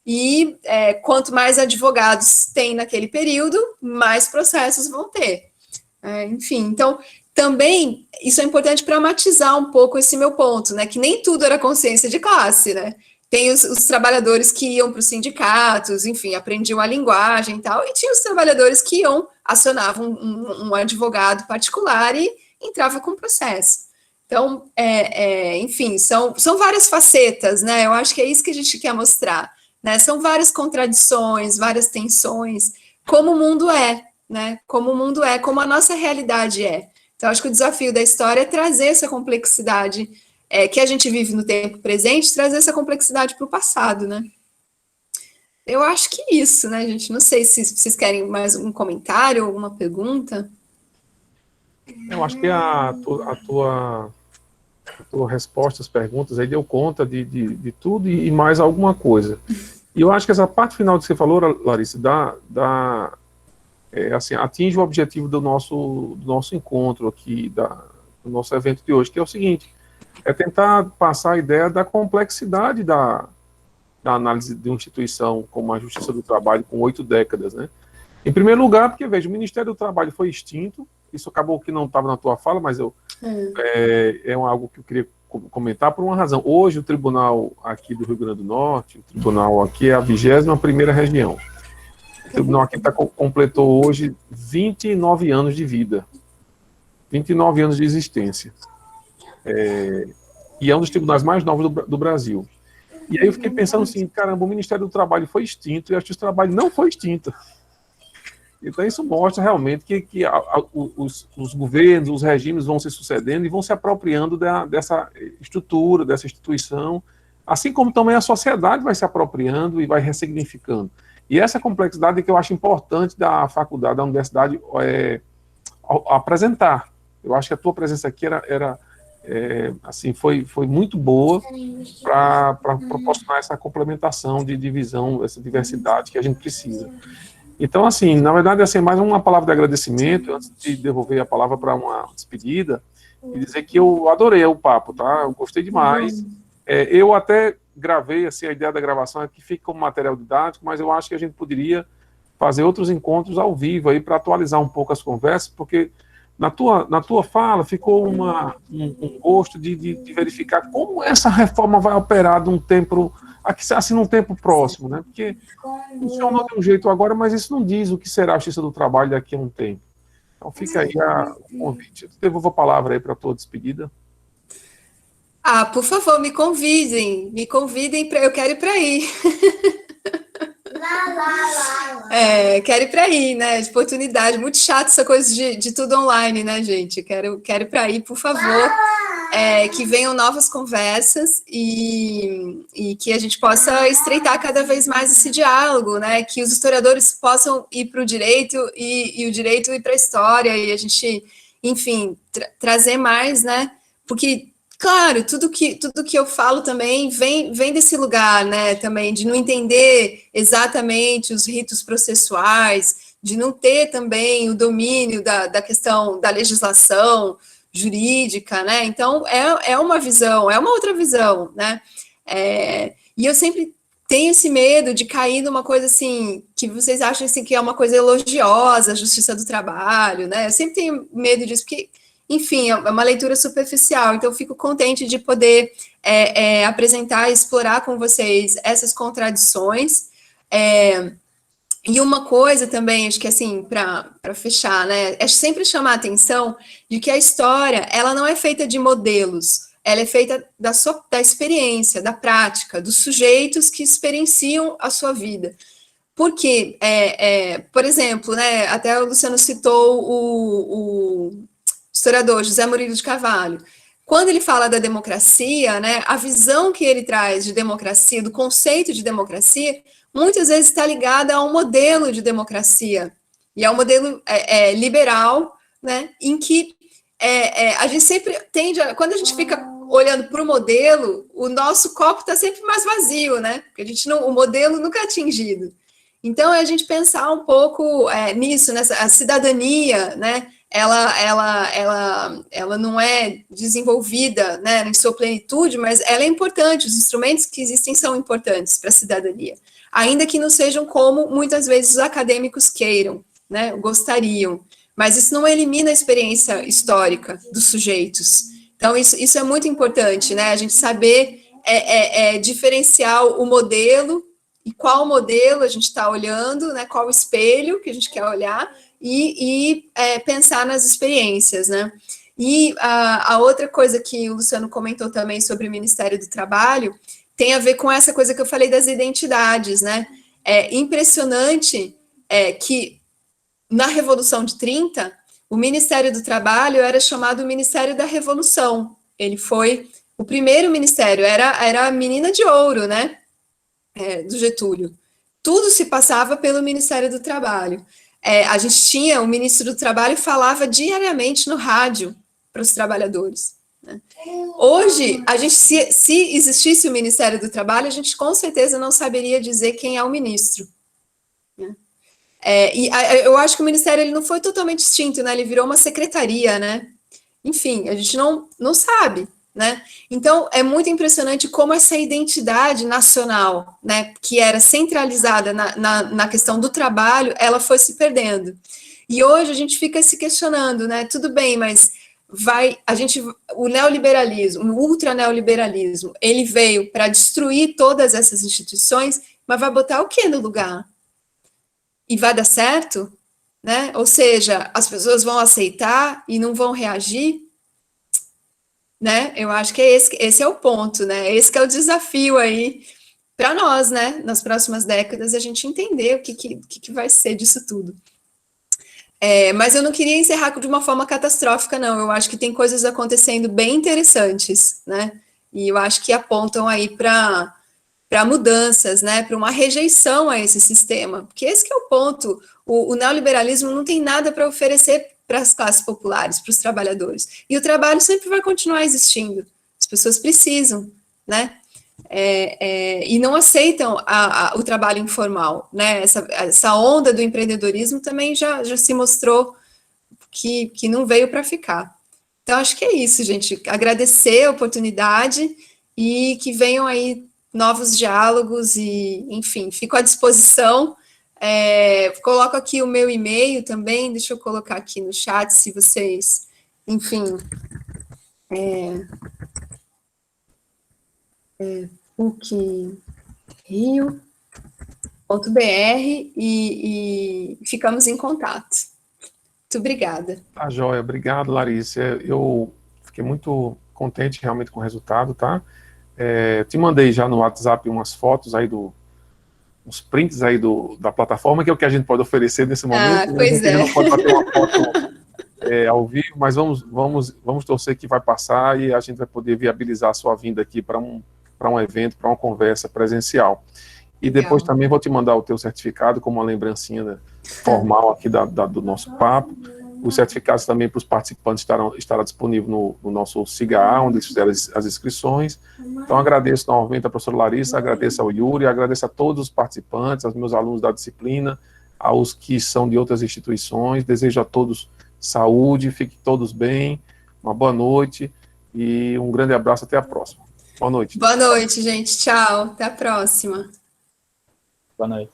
e quanto mais advogados tem naquele período, mais processos vão ter. Enfim, então, também, isso é importante para matizar um pouco esse meu ponto, né, que nem tudo era consciência de classe, né, tem os trabalhadores que iam para os sindicatos, enfim, aprendiam a linguagem e tal, e tinha os trabalhadores que acionavam um advogado particular e entrava com o processo. Então, enfim, são várias facetas, né, eu acho que é isso que a gente quer mostrar, né, são várias contradições, várias tensões, como o mundo é, né, como o mundo é, como a nossa realidade é. Então, acho que o desafio da história é trazer essa complexidade que a gente vive no tempo presente, trazer essa complexidade para o passado, né? Eu acho que isso, né, gente? Não sei se vocês querem mais um comentário, alguma pergunta. Eu acho que a tua resposta às perguntas aí deu conta de tudo e mais alguma coisa. E eu acho que essa parte final que você falou, Larissa, assim, atinge o objetivo do nosso encontro aqui, do nosso evento de hoje, que é o seguinte, é tentar passar a ideia da complexidade da análise de uma instituição como a Justiça do Trabalho com 8 décadas, né? Em primeiro lugar, porque, veja, o Ministério do Trabalho foi extinto, isso acabou que não estava na tua fala, mas é algo que eu queria comentar por uma razão. Hoje, o tribunal aqui do Rio Grande do Norte, o tribunal aqui é a 21ª região. O tribunal aqui completou hoje 29 anos de vida, 29 anos de existência. E é um dos tribunais mais novos do Brasil. E aí eu fiquei pensando assim, caramba, o Ministério do Trabalho foi extinto e a Justiça do Trabalho não foi extinta. Então isso mostra realmente que os governos, os regimes vão se sucedendo e vão se apropriando dessa estrutura, dessa instituição, assim como também a sociedade vai se apropriando e vai ressignificando. E essa complexidade que eu acho importante da faculdade, da universidade, apresentar. Eu acho que a tua presença aqui assim, foi muito boa para proporcionar essa complementação de divisão, essa diversidade que a gente precisa. Então, assim, na verdade, assim, mais uma palavra de agradecimento, antes de devolver a palavra para uma despedida, e dizer que eu adorei o papo, tá? Eu gostei demais. Eu até gravei, assim, a ideia da gravação é que fique como material didático, mas eu acho que a gente poderia fazer outros encontros ao vivo aí para atualizar um pouco as conversas, porque na tua fala ficou um gosto de verificar como essa reforma vai operar num tempo, assim, num tempo próximo, né? Porque funcionou de um jeito agora, mas isso não diz o que será a Justiça do Trabalho daqui a um tempo. Então fica aí o convite. Eu devolvo a palavra aí para a tua despedida. Por favor, me convidem, eu quero ir para aí. Quero ir para aí, né? De oportunidade, muito chato essa coisa de tudo online, né, gente? Quero ir para aí, por favor. Que venham novas conversas e que a gente possa estreitar cada vez mais esse diálogo, né? Que os historiadores possam ir para o direito e o direito ir para a história e a gente, enfim, trazer mais, né? Porque, claro, tudo que eu falo também vem desse lugar, né? Também de não entender exatamente os ritos processuais, de não ter também o domínio da questão da legislação jurídica, né? Então, é uma visão, é uma outra visão, né? E eu sempre tenho esse medo de cair numa coisa assim, que vocês acham assim, que é uma coisa elogiosa, a Justiça do Trabalho, né? Eu sempre tenho medo disso, porque, enfim, é uma leitura superficial, então eu fico contente de poder apresentar e explorar com vocês essas contradições. E uma coisa também, acho que assim, para fechar, né, é sempre chamar a atenção de que a história, ela não é feita de modelos, ela é feita da experiência, da prática, dos sujeitos que experienciam a sua vida. Porque, por exemplo, né, até o Luciano citou o historiador José Murilo de Carvalho. Quando ele fala da democracia, né, a visão que ele traz de democracia, do conceito de democracia, muitas vezes está ligada a um modelo de democracia, e é um modelo liberal, né, em que a gente sempre tende quando a gente fica olhando para o modelo, o nosso copo está sempre mais vazio, né, porque o modelo nunca é atingido. Então, é a gente pensar um pouco nisso, a cidadania, né, ela não é desenvolvida, né, em sua plenitude, mas ela é importante, os instrumentos que existem são importantes para a cidadania. ainda que não sejam como muitas vezes os acadêmicos queiram, né, gostariam. Mas isso não elimina a experiência histórica dos sujeitos. Então, isso é muito importante, né? A gente saber diferenciar o modelo e qual modelo a gente está olhando, né? Qual o espelho que a gente quer olhar e pensar nas experiências, né? E a outra coisa que o Luciano comentou também sobre o Ministério do Trabalho tem a ver com essa coisa que eu falei das identidades, né? É impressionante que na Revolução de 30, o Ministério do Trabalho era chamado Ministério da Revolução. Ele foi o primeiro ministério, era a menina de ouro, né? Do Getúlio. Tudo se passava pelo Ministério do Trabalho. A gente tinha, o ministro do Trabalho falava diariamente no rádio para os trabalhadores. Né? Hoje, a gente, se existisse o Ministério do Trabalho, a gente com certeza não saberia dizer quem é o ministro. Né? E eu acho que o Ministério ele não foi totalmente extinto, né? Ele virou uma secretaria, né? Enfim, a gente não sabe, né? Então, é muito impressionante como essa identidade nacional, né, que era centralizada na questão do trabalho, ela foi se perdendo. E hoje a gente fica se questionando, né? Tudo bem, mas o neoliberalismo, o ultraneoliberalismo, ele veio para destruir todas essas instituições, mas vai botar o que no lugar? E vai dar certo, né? Ou seja, as pessoas vão aceitar e não vão reagir, né? Eu acho que esse é o ponto, né? Esse que é o desafio aí para nós, né? Nas próximas décadas, a gente entender o que vai ser disso tudo. Mas eu não queria encerrar de uma forma catastrófica, não. Eu acho que tem coisas acontecendo bem interessantes, né? E eu acho que apontam aí para mudanças, né, para uma rejeição a esse sistema, porque esse que é o ponto, o neoliberalismo não tem nada para oferecer para as classes populares, para os trabalhadores, e o trabalho sempre vai continuar existindo, as pessoas precisam, né, e não aceitam o trabalho informal, né, essa onda do empreendedorismo também já se mostrou que não veio para ficar. Então, acho que é isso, gente, agradecer a oportunidade e que venham aí novos diálogos e, enfim, fico à disposição. Coloco aqui o meu e-mail também, deixa eu colocar aqui no chat, se vocês, enfim, PUC-Rio.br e ficamos em contato. Muito obrigada. Tá, joia. Obrigado, Larissa. Eu fiquei muito contente realmente com o resultado, tá? Te mandei já no WhatsApp umas fotos aí uns prints aí da plataforma, que é o que a gente pode oferecer nesse momento. Pois a gente não pode bater uma foto ao vivo, mas vamos torcer que vai passar e a gente vai poder viabilizar a sua vinda aqui para um evento, para uma conversa presencial. E depois também vou te mandar o teu certificado como uma lembrancinha formal aqui do nosso papo. Os certificados também para os participantes estará disponível no nosso SIGA, onde eles fizeram as inscrições. Então, agradeço novamente a professora Larissa, agradeço ao Yuri, agradeço a todos os participantes, aos meus alunos da disciplina, aos que são de outras instituições. Desejo a todos saúde, fiquem todos bem, uma boa noite e um grande abraço, até a próxima. Boa noite. Boa noite, gente. Tchau. Até a próxima. Boa noite.